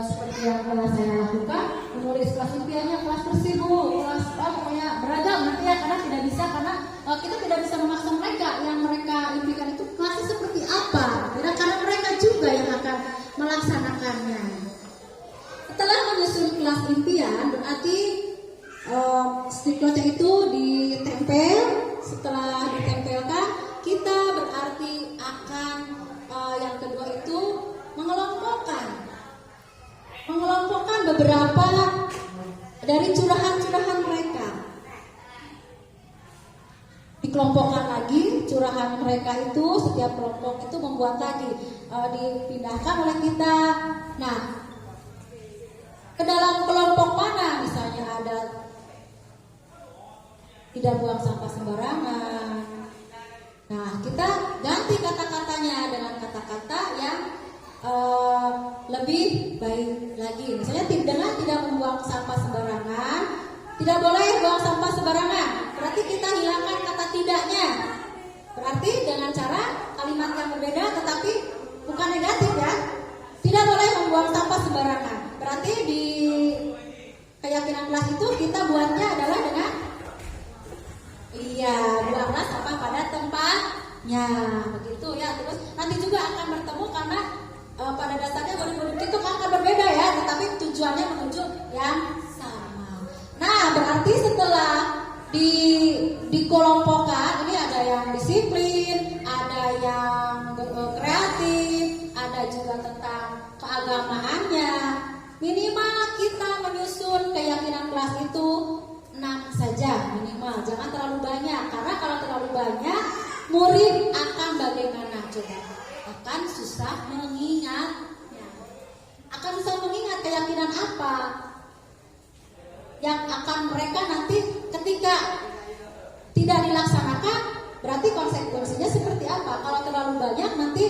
seperti yang telah saya lakukan, menulis kelas impiannya, kelas tersibu, kelas pokoknya beragam nanti ya, karena tidak bisa, karena kita tidak bisa memaksa mereka. Yang mereka impikan itu kelasnya seperti apa, karena mereka juga yang akan melaksanakannya. Setelah menyusun kelas impian, berarti stikernya itu ditempel. Setelah ditempelkan, kita berarti akan yang kedua itu mengelompokkan beberapa dari curahan-curahan mereka. Dikelompokkan lagi curahan mereka itu, setiap kelompok itu membuat lagi, dipindahkan oleh kita. Nah, ke dalam kelompok mana misalnya ada tidak buang sampah sembarangan. Nah, kita ganti kata-katanya dengan kata-kata yang lebih baik lagi. Misalnya dengan tidak membuang sampah sembarangan, tidak boleh buang sampah sembarangan. Berarti kita hilangkan kata tidaknya. Berarti dengan cara kalimat yang berbeda tetapi bukan negatif ya. Tidak boleh membuang sampah sembarangan. Berarti di keyakinan kelas itu kita buatnya adalah dengan buanglah sampah pada tempatnya, begitu ya. Terus nanti juga akan bertemu karena pada dasarnya murid-murid itu akan berbeda ya, tetapi tujuannya menuju yang sama. Nah, berarti setelah dikelompokkan, ini ada yang disiplin, ada yang kreatif, ada juga tentang keagamaannya. Minimal kita menyusun keyakinan kelas itu 6 saja minimal, jangan terlalu banyak, karena kalau terlalu banyak murid akan bagaimana coba? Akan susah mengingatnya. Akan susah mengingat keyakinan apa yang akan mereka nanti ketika tidak dilaksanakan, berarti konsekuensinya seperti apa? Kalau terlalu banyak nanti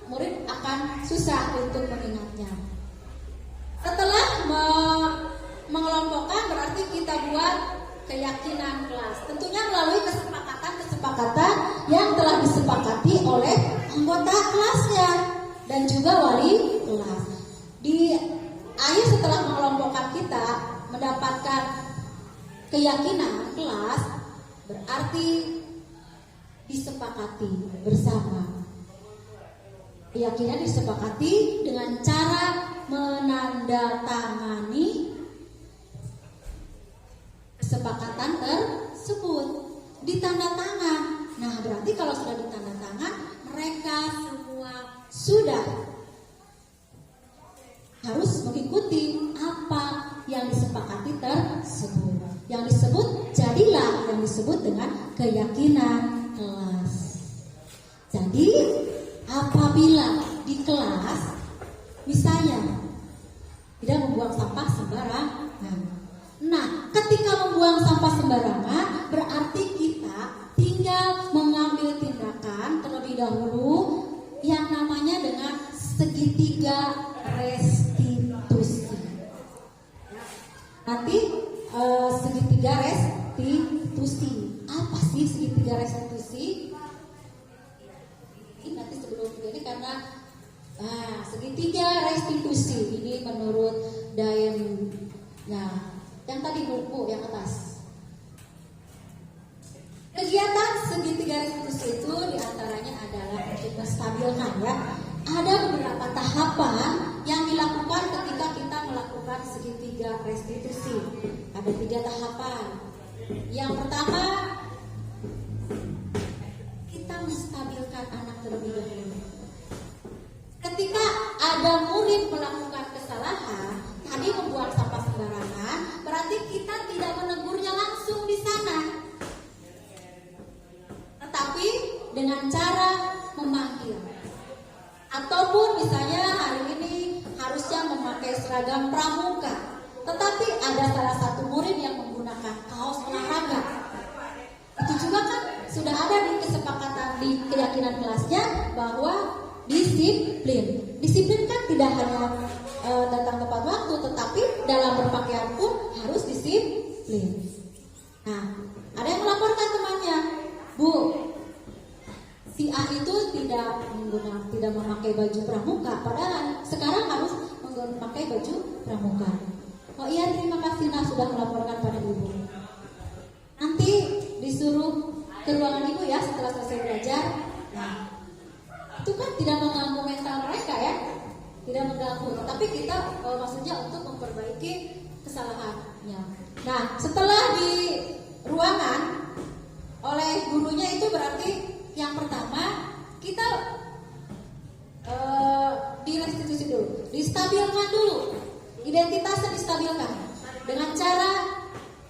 murid akan susah untuk mengingatnya. Setelah mengelompokkan, berarti kita buat keyakinan kelas. Tentunya melalui kesepakatan yang telah disepakati oleh anggota kelasnya dan juga wali kelas. Di akhir setelah mengelompokkan, kita mendapatkan keyakinan kelas, berarti disepakati bersama. Keyakinan disepakati dengan cara menandatangani kesepakatan tersebut, ditanda tangan. Nah, berarti kalau sudah ditanda tangan, mereka semua sudah harus mengikuti apa yang disepakati tersebut. Yang disebut jadilah yang disebut dengan keyakinan kelas. Jadi apabila di kelas misalnya tidak membuang sampah sembarangan. Nah, ketika membuang sampah sembarangan berarti kita tinggal mengambil tindakan terlebih dahulu yang namanya dengan segitiga restitusi. Nanti segitiga restitusi. Apa sih segitiga restitusi? Ini nanti sebelum ini karena segitiga restitusi ini menurut Dayan. Nah, yang tadi buku yang atas. Kegiatan segitiga restitusi itu diantaranya adalah untuk menstabilkan ya. Ada beberapa tahapan yang dilakukan ketika kita melakukan segitiga restitusi. Ada 3 tahapan. Yang pertama, kita menstabilkan anak terlebih dahulu. Ketika ada murid melakukan kesalahan, tadi membuang sampah sembarangan, berarti kita tidak menegurnya langsung di sana, tetapi dengan cara memanggil. Ataupun misalnya hari ini harusnya memakai seragam pramuka, tetapi ada salah satu murid yang menggunakan kaos olahraga. Itu juga kan sudah ada di kesepakatan di keyakinan kelasnya bahwa disiplin. Disiplin kan tidak hanya datang tepat waktu, tetapi dalam berpakaian pun harus disiplin. Nah, ada yang melaporkan temannya, Bu, si A itu tidak memakai baju pramuka, padahal sekarang harus memakai baju pramuka. Oh iya, terima kasih, nah sudah melaporkan pada ibu. Nanti disuruh ke ruangan ibu ya setelah selesai belajar. Nah, itu kan tidak mengganggu mental mereka ya, tidak mengganggu. Tapi kita maksudnya untuk memperbaiki kesalahannya. Nah, setelah di ruangan oleh gurunya itu berarti yang pertama kita direstitusi dulu, distabilkan dulu, identitasnya distabilkan dengan cara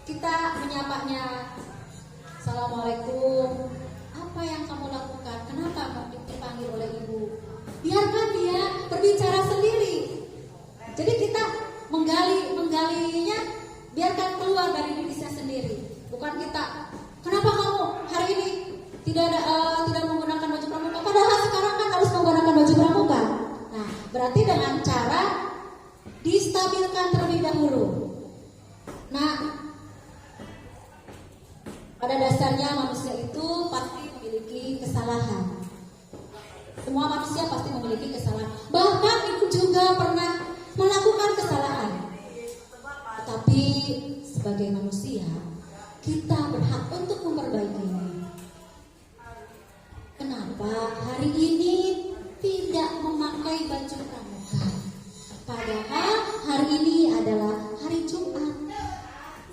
kita menyapanya, Assalamualaikum, apa yang kamu lakukan? Kenapa dipanggil oleh ibu? Biarkan dia berbicara sendiri. Jadi kita menggalinya, biarkan keluar dari diri saya sendiri. Bukan kita, kenapa kamu hari ini tidak menggunakan baju pramuka? Padahal sekarang kan harus menggunakan baju pramuka. Nah, berarti dengan cara distabilkan terlebih dahulu. Nah, pada dasarnya manusia itu pasti memiliki kesalahan. Semua manusia pasti memiliki kesalahan. Bahkan ibu juga pernah melakukan kesalahan. Tetapi sebagai manusia, kita berhak untuk memperbaikinya. Kenapa hari ini tidak memakai baju pramuka? Padahal hari ini adalah hari Jumat.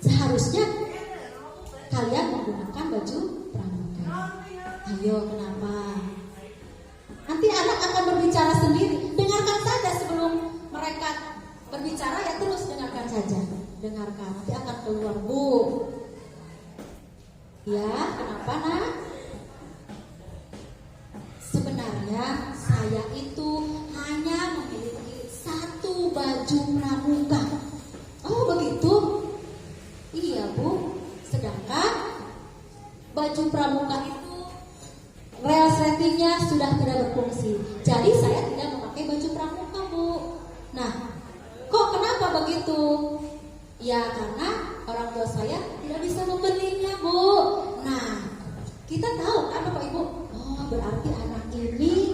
Seharusnya kalian menggunakan baju pramuka. Ayo, kenapa? Nanti anak akan berbicara sendiri. Dengarkan saja sebelum mereka berbicara, ya terus dengarkan saja. Dengarkan, nanti akan keluar, Bu. Ya, kenapa nak? Sebenarnya saya itu hanya memiliki 1 baju pramuka. Oh begitu? Iya Bu. Sedangkan baju pramuka itu resletingnya sudah tidak berfungsi. Jadi saya tidak memakai baju pramuka Bu. Nah, kok kenapa begitu? Ya karena orang tua saya tidak bisa membelinya Bu. Nah, kita tahu kan Bapak Ibu, oh berarti anak ini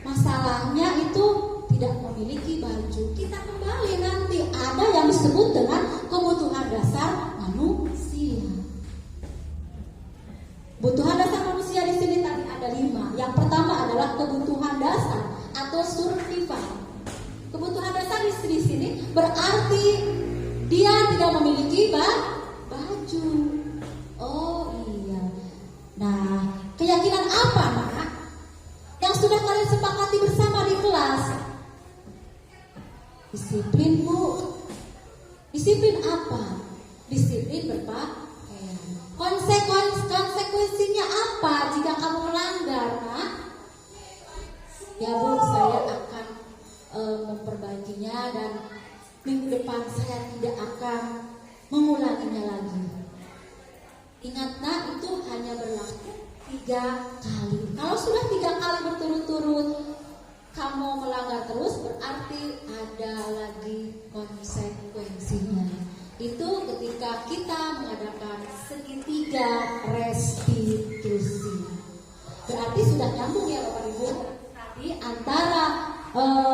masalahnya itu tidak memiliki baju. Kita kembali nanti ada yang disebut dengan kebutuhan dasar manusia. Yang pertama adalah kebutuhan dasar atau survival. Kebutuhan dasar di sini berarti dia tidak memiliki baju. Oh iya. Nah, keyakinan apa, Nak, yang sudah kalian sepakati bersama di kelas? Disiplin, Bu. Disiplin apa? Disiplin berpakaian. Konsekuensinya apa jika kamu melanggar, Nak? Ya, Bu, saya akan memperbaikinya dan minggu depan saya tidak akan mengulanginya lagi. Ingat, Nak, itu hanya berlaku 3 kali. Kalau sudah 3 kali berturut-turut kamu melanggar terus, berarti ada lagi konsekuensinya. Itu ketika kita mengadakan segitiga restitusi. Berarti sudah nyambung ya Bapak Ibu. Tadi antara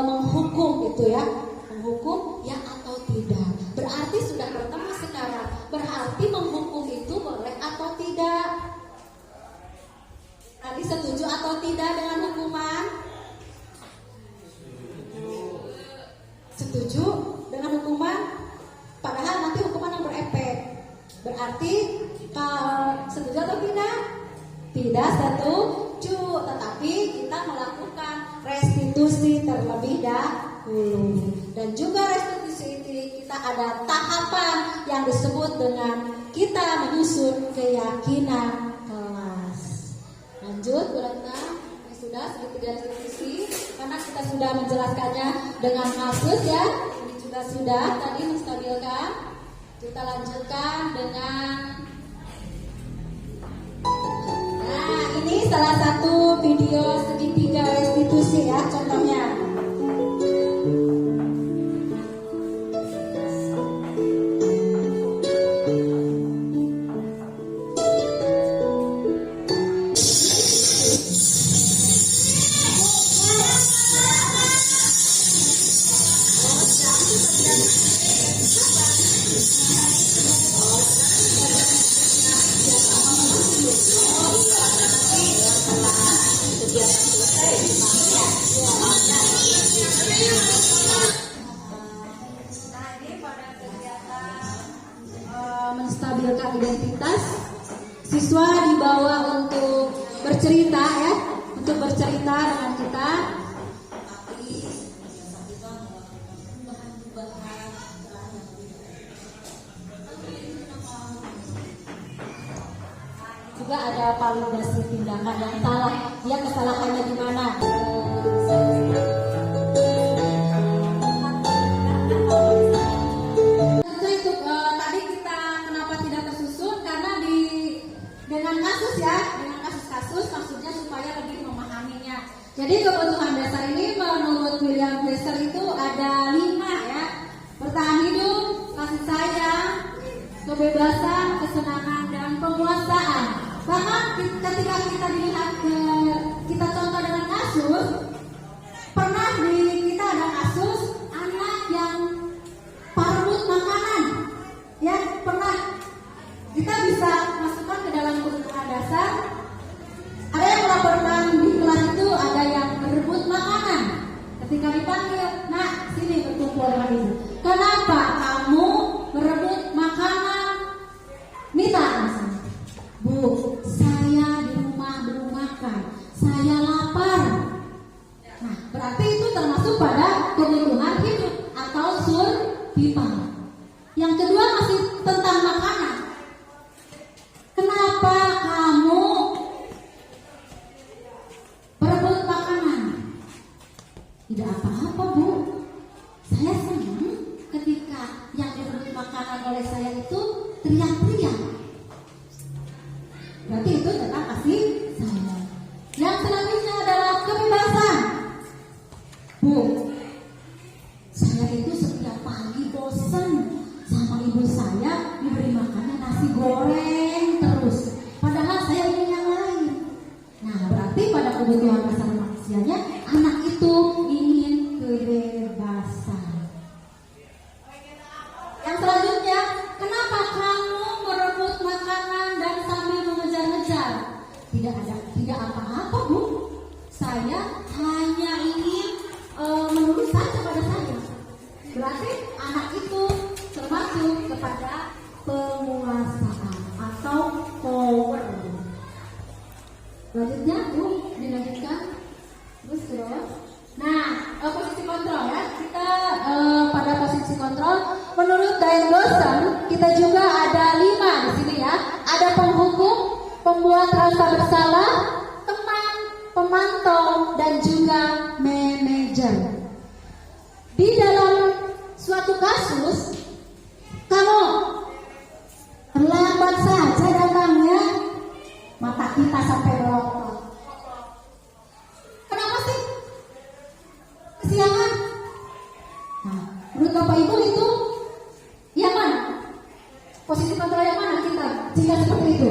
menghukum itu ya, menghukum ya atau tidak. Berarti sudah bertemu sekarang. Berarti menghukum itu boleh atau tidak? Tadi setuju atau tidak dengan hukuman? Setuju dengan hukuman? Padahal nanti hukuman yang berefek. Berarti kalau setuju atau tidak? Tidak setuju, tetapi kita melakukan restitusi terlebih dahulu. Dan juga restitusi ini kita ada tahapan yang disebut dengan kita menyusun keyakinan kelas. Lanjut, Bu Ratna. Ini sudah segitiga restitusi karena kita sudah menjelaskannya dengan kasus ya. Ini juga sudah tadi menstabilkan. Kita lanjutkan dengan ini salah satu video segitiga restitusi ya, contohnya. Menstabilkan identitas, siswa dibawa untuk bercerita ya, untuk bercerita dengan kita. Juga ada validasi tindakan yang salah, dia kesalahannya di mana? Dengan kasus ya, dengan kasus-kasus maksudnya supaya lebih memahaminya. Jadi kebutuhan dasar ini menurut William Glasser itu ada 5 ya. Bertahan hidup, kasih sayang, kebebasan, kesenangan, dan penguasaan. Bahkan ketika kita dilihat kita contoh dengan kasus, pernah di kita ada kasus anak yang parut makanan, ya pernah. Kita bisa masukkan ke dalam kebutuhan dasar. Ada yang melaporkan di kelas itu ada yang berebut makanan. Ketika dipanggil, nak sini berkumpul dengan ibu. Kenapa kamu berebut makanan? Minta misalnya. Bu, saya di rumah belum makan. Saya lapar. Nah, berarti itu termasuk pada kebutuhan hidup atau survival. Yang kedua masih tentang makanan. Kenapa kamu berebut makanan? Tidak apa-apa, Bu. Saya senang ketika yang direbut makanan oleh saya itu teriak-teriak. Berarti itu tentang kasih sayang. Yang selanjutnya adalah kebebasan. Bu, saya itu setiap pagi bosan sama ibu saya diberi makannya nasi goreng terus. Padahal saya ingin yang lain. Nah, berarti pada kebutuhan dasar manusianya anak itu ingin kebebasan. Yang selanjutnya, kenapa kamu merebut makanan dan sambil mengejar-ngejar? Tidak apa-apa, Bu. saya hanya ingin menurut saja pada saya. Berarti anak itu termasuk kepada penguasaan atau power. Selanjutnya dilanjutkan terus. Nah, posisi kontrol ya. Kita pada posisi kontrol menurut Daeng Dosen kita juga ada 5 di sini ya. Ada penghukum, pembuat rasa bersalah, teman, pemantau, dan juga manajer. Di dalam suatu kasus, kamu terlambat saja datangnya, mata kita sampai melotot. Kenapa sih? Kesiangan. Nah, menurut Bapak Ibu itu yang mana? Posisi kontrol yang mana kita jika seperti itu?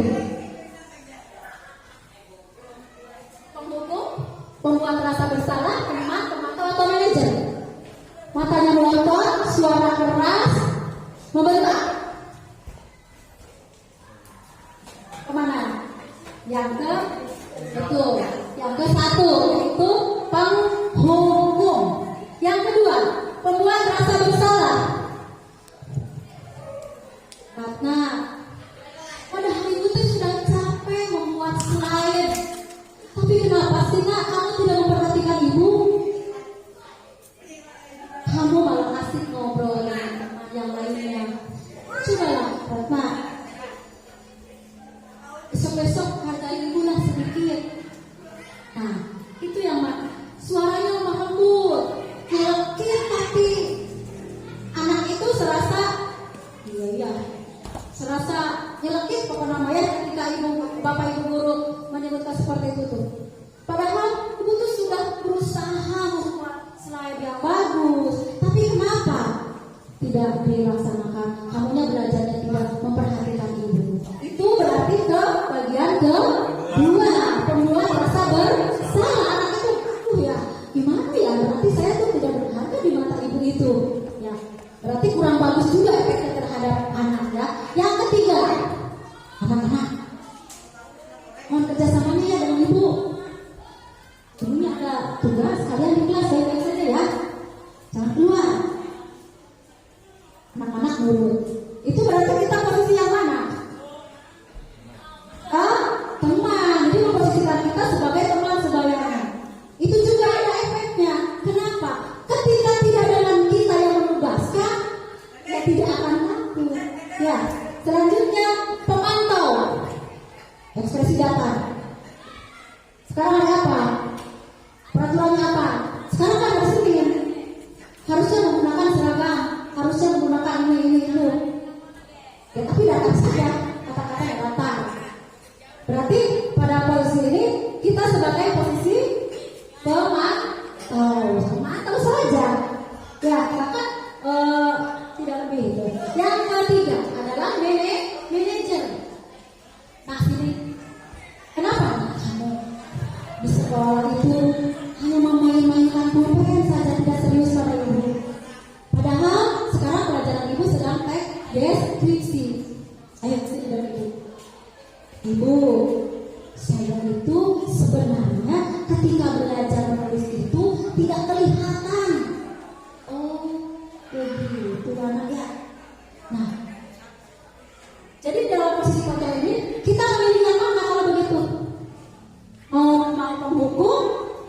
Penghukum, pembuat rasa bersalah, teman, pemantau, atau manajer? Matanya melotot, suara keras, membentak. Kemana? Betul. Yang ke-1 yaitu penghukum. Yang kedua, pembuat rasa bersalah. Karena padahal ibu tuh sudah capek membuat slide. Tapi kenapa sih nak kamu tidak memperhatikan ibu? Kamu malah asik ngobrol dengan teman yang lainnya. Cobalah, Ratna. Besok-besok hargai ibu lah sedikit. Nah, itu yang suaranya lemah lembut, nyelekit, tapi anak itu serasa nyelekit pokoknya namanya ketika bapak ibu guru menyebutkan seperti itu tuh. Padahal ibu tuh sudah berusaha membuat slide yang bagus, tapi kenapa tidak dilaksanakan? Kamunya belajarnya tidak memperhatikan ibu. Itu berarti ke bagian kedua, pembuat rasa bersalah. Anak itu, ya gimana ya? Berarti saya tuh tidak berharga di mata ibu itu. Ya, berarti kurang bagus juga efeknya terhadap anak ya. Yang ketiga, anak-anak mohon kerjasamanya ya dengan ibu. Ini ada tugas kalian di kelas baik-baik saja ya. Jangan keluar. Anak-anak nurut. Itu berarti kita posisi yang mana? Teman. Jadi memposisikan kita sebagai teman sebayanya. Itu juga ada efeknya. Kenapa? Ketika tidak dengan kita yang menugaskan, ya tidak akan mampu. Ya. Selanjutnya pemantau. Ekspresi datar. Sekarang ada apa? Peraturannya apa? Sekarang kan ada Senin. Harusnya menggunakan seragam, harusnya menggunakan ini itu. Ya tapi datang saja, kata-katanya datang. Berarti pada posisi ini kita sebagai posisi pemantau saja. Ya, bahkan tidak lebih itu. Yang ketiga adalah manajer. Nah sini, kenapa kamu di sekolah itu hanya memain-mainkan pulpen saja, tidak serius pada ibu? Padahal sekarang pelajaran ibu sedang teks deskripsi. Ayo sini dari ibu. Ibu, saya itu sebenarnya ketika belajar menulis itu tidak kelihatan. Oh, begitu anak ya. Nah, jadi dalam posisi kontrol ini kita memilih yang mana kalau begitu? Mau penghukum,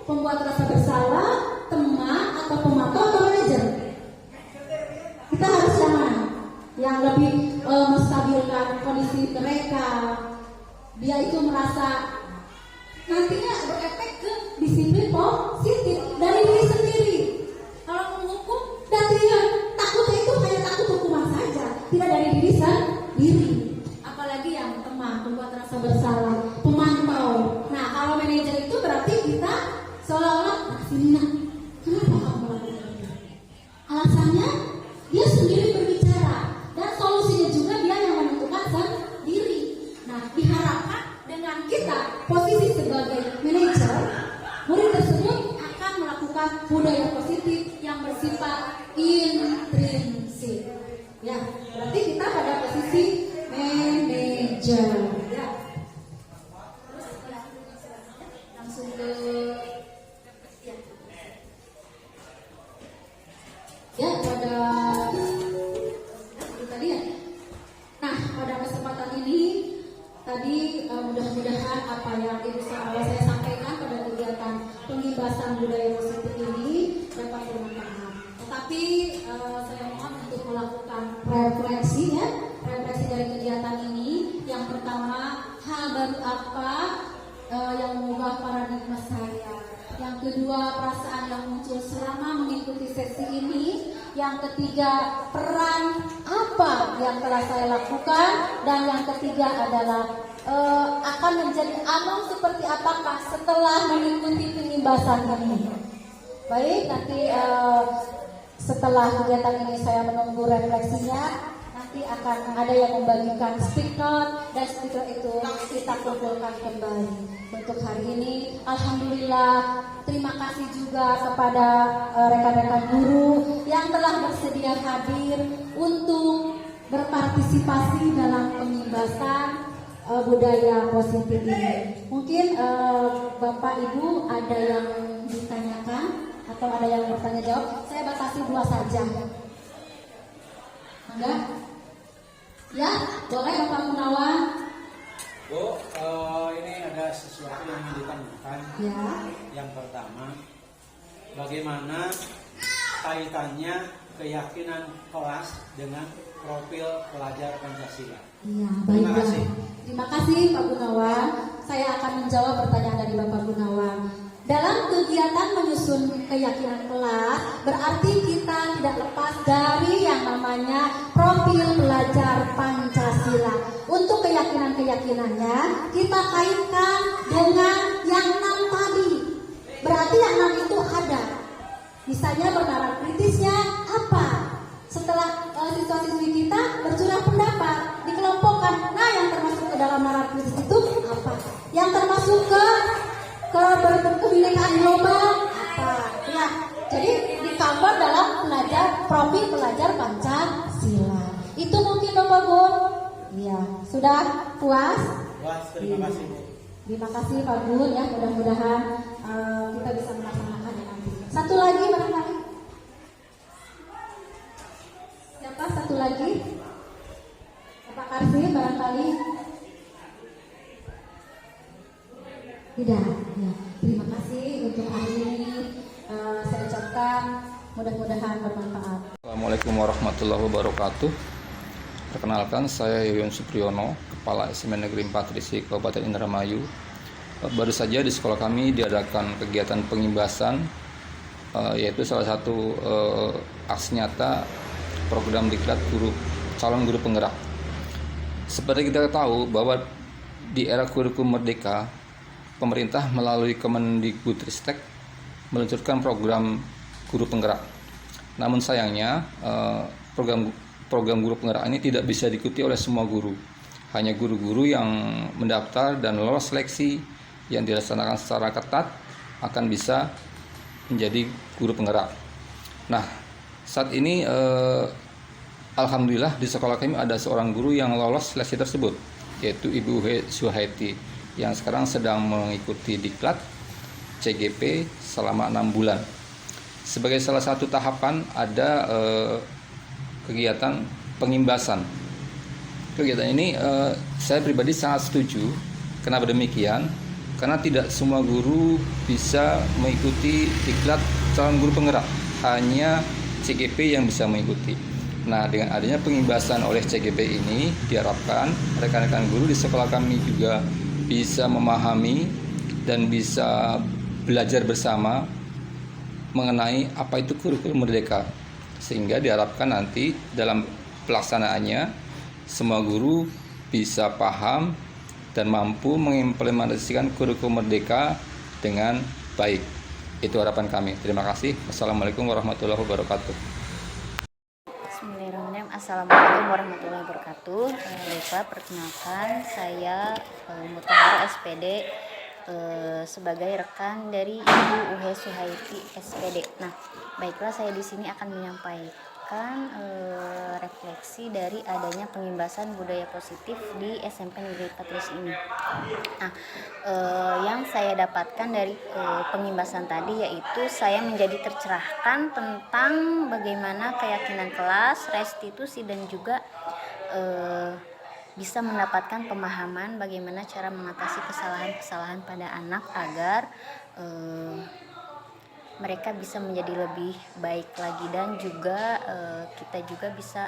pembuat rasa bersalah, teman, atau pemantau, atau manajer? Kita harus yang mana? Yang lebih menstabilkan kondisi mereka. Dia itu merasa nantinya berefek ke disiplin positif dari diri sendiri. Kalau penghukum dan dia takutnya itu hanya takut hukuman saja, tidak dari diri sendiri. Apalagi yang teman, pembuat rasa bersalah, pemantau. Nah, kalau manajer itu berarti kita seolah-olah kenapa kamu melakukan itu? Alasannya dia sendiri berbicara dan solusinya juga dia yang menentukan sendiri. Nah, diharapkan dengan kita posisi sebagai manajer, murid tersebut akan melakukan budaya positif yang bersifat intrinsik. Ya, berarti kita pada posisi manajer. Ya. Langsung ke pengimbasan budaya positif ini dapat bermanfaat. Tetapi saya mohon untuk melakukan refleksi ya, refleksi dari kegiatan ini. Yang pertama, hal baru apa yang mengubah paradigma saya? Yang kedua, perasaan yang muncul selama mengikuti sesi ini. Yang ketiga, peran apa yang telah saya lakukan. Dan yang ketiga adalah akan menjadi amal seperti apakah setelah mengikuti pengimbasan ini. Baik, nanti setelah kegiatan ini saya menunggu refleksinya. Nanti akan ada yang membagikan stiker, dan stiker itu kita kumpulkan kembali. Untuk hari ini, alhamdulillah, terima kasih juga kepada rekan-rekan guru yang telah bersedia hadir untuk berpartisipasi dalam pengimbasan budaya positif ini. Mungkin Bapak Ibu ada yang ditanyakan atau ada yang bertanya jawab. Saya batasi 2 saja. Enggak? Ya, boleh Bapak Gunawan.
Bu, ini ada sesuatu yang ingin ditanyakan.
Ya.
Yang pertama, bagaimana kaitannya keyakinan kelas dengan profil pelajar Pancasila?
Iya,
Terima
baiklah.
kasih.
Terima kasih Pak Gunawan. Saya akan menjawab pertanyaan dari Bapak Gunawan. Dalam kegiatan menyusun keyakinan kelas, berarti kita tidak lepas dari yang namanya profil pelajar Pancasila. Untuk keyakinan-keyakinannya, kita kaitkan dengan yang 6 tadi. Berarti yang 6 itu ada. Misalnya bernalar kritisnya apa? Setelah siswa-siswi kita bercurah pendapat, dikelompokkan. Nah, yang termasuk ke dalam nalar kritis itu apa? Yang termasuk ke kebinekaan global apa? Ya, jadi di-cover dalam profil pelajar Pancasila. Itu mungkin Bapak Bu. Iya, sudah puas?
Puas, terima kasih Bu.
Terima kasih Pak Gun ya, mudah-mudahan kita bisa melaksanakannya nanti. Satu lagi barangkali. Siapa satu lagi? Bapak Karsi barangkali. Tidak, ya. Terima kasih untuk hari ini. Saya ucapkan mudah-mudahan bermanfaat.
Assalamualaikum warahmatullahi wabarakatuh. Perkenalkan, saya Yoyon Supriyono, Kepala SMA Negeri 4 Trisi Kabupaten Indramayu. Baru saja di sekolah kami diadakan kegiatan pengimbasan, yaitu salah satu aksi nyata program diklat calon guru penggerak. Seperti kita tahu bahwa di era kurikulum merdeka, pemerintah melalui Kemendikbudristek meluncurkan program guru penggerak. Namun sayangnya program guru penggerak ini tidak bisa diikuti oleh semua guru. Hanya guru-guru yang mendaftar dan lolos seleksi yang dilaksanakan secara ketat akan bisa menjadi guru penggerak. Nah, saat ini alhamdulillah di sekolah kami ada seorang guru yang lolos seleksi tersebut, yaitu Ibu Suhaiti, yang sekarang sedang mengikuti diklat CGP selama 6 bulan. Sebagai salah satu tahapan ada kegiatan pengimbasan. Kegiatan ini saya pribadi sangat setuju. Kenapa demikian? Karena tidak semua guru bisa mengikuti diklat calon guru penggerak, hanya CGP yang bisa mengikuti. Nah, dengan adanya pengimbasan oleh CGP ini diharapkan rekan-rekan guru di sekolah kami juga bisa memahami dan bisa belajar bersama mengenai apa itu kurikulum merdeka, sehingga diharapkan nanti dalam pelaksanaannya semua guru bisa paham dan mampu mengimplementasikan kurikulum merdeka dengan baik. Itu harapan kami. Terima kasih. Wassalamualaikum warahmatullahi wabarakatuh.
Bismillahirrahmanirrahim. Assalamualaikum warahmatullahi wabarakatuh. Lupa perkenalkan, saya Mutahara SPD sebagai rekan dari Ibu Uhe Suhaiti SPD. Nah, baiklah, saya di sini akan menyampaikan refleksi dari adanya pengimbasan budaya positif di SMP Negeri 4 Trisi ini. Nah, yang saya dapatkan dari pengimbasan tadi yaitu saya menjadi tercerahkan tentang bagaimana keyakinan kelas, restitusi, dan juga bisa mendapatkan pemahaman bagaimana cara mengatasi kesalahan-kesalahan pada anak agar mereka bisa menjadi lebih baik lagi, dan juga kita juga bisa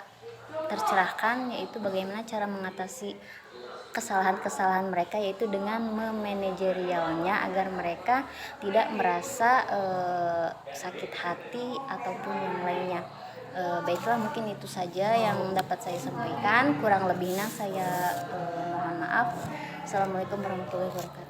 tercerahkan, yaitu bagaimana cara mengatasi kesalahan-kesalahan mereka, yaitu dengan memanajerialnya agar mereka tidak merasa sakit hati ataupun yang lainnya. Baiklah, mungkin itu saja yang dapat saya sampaikan. Kurang lebihnya saya mohon maaf. Assalamualaikum warahmatullahi wabarakatuh.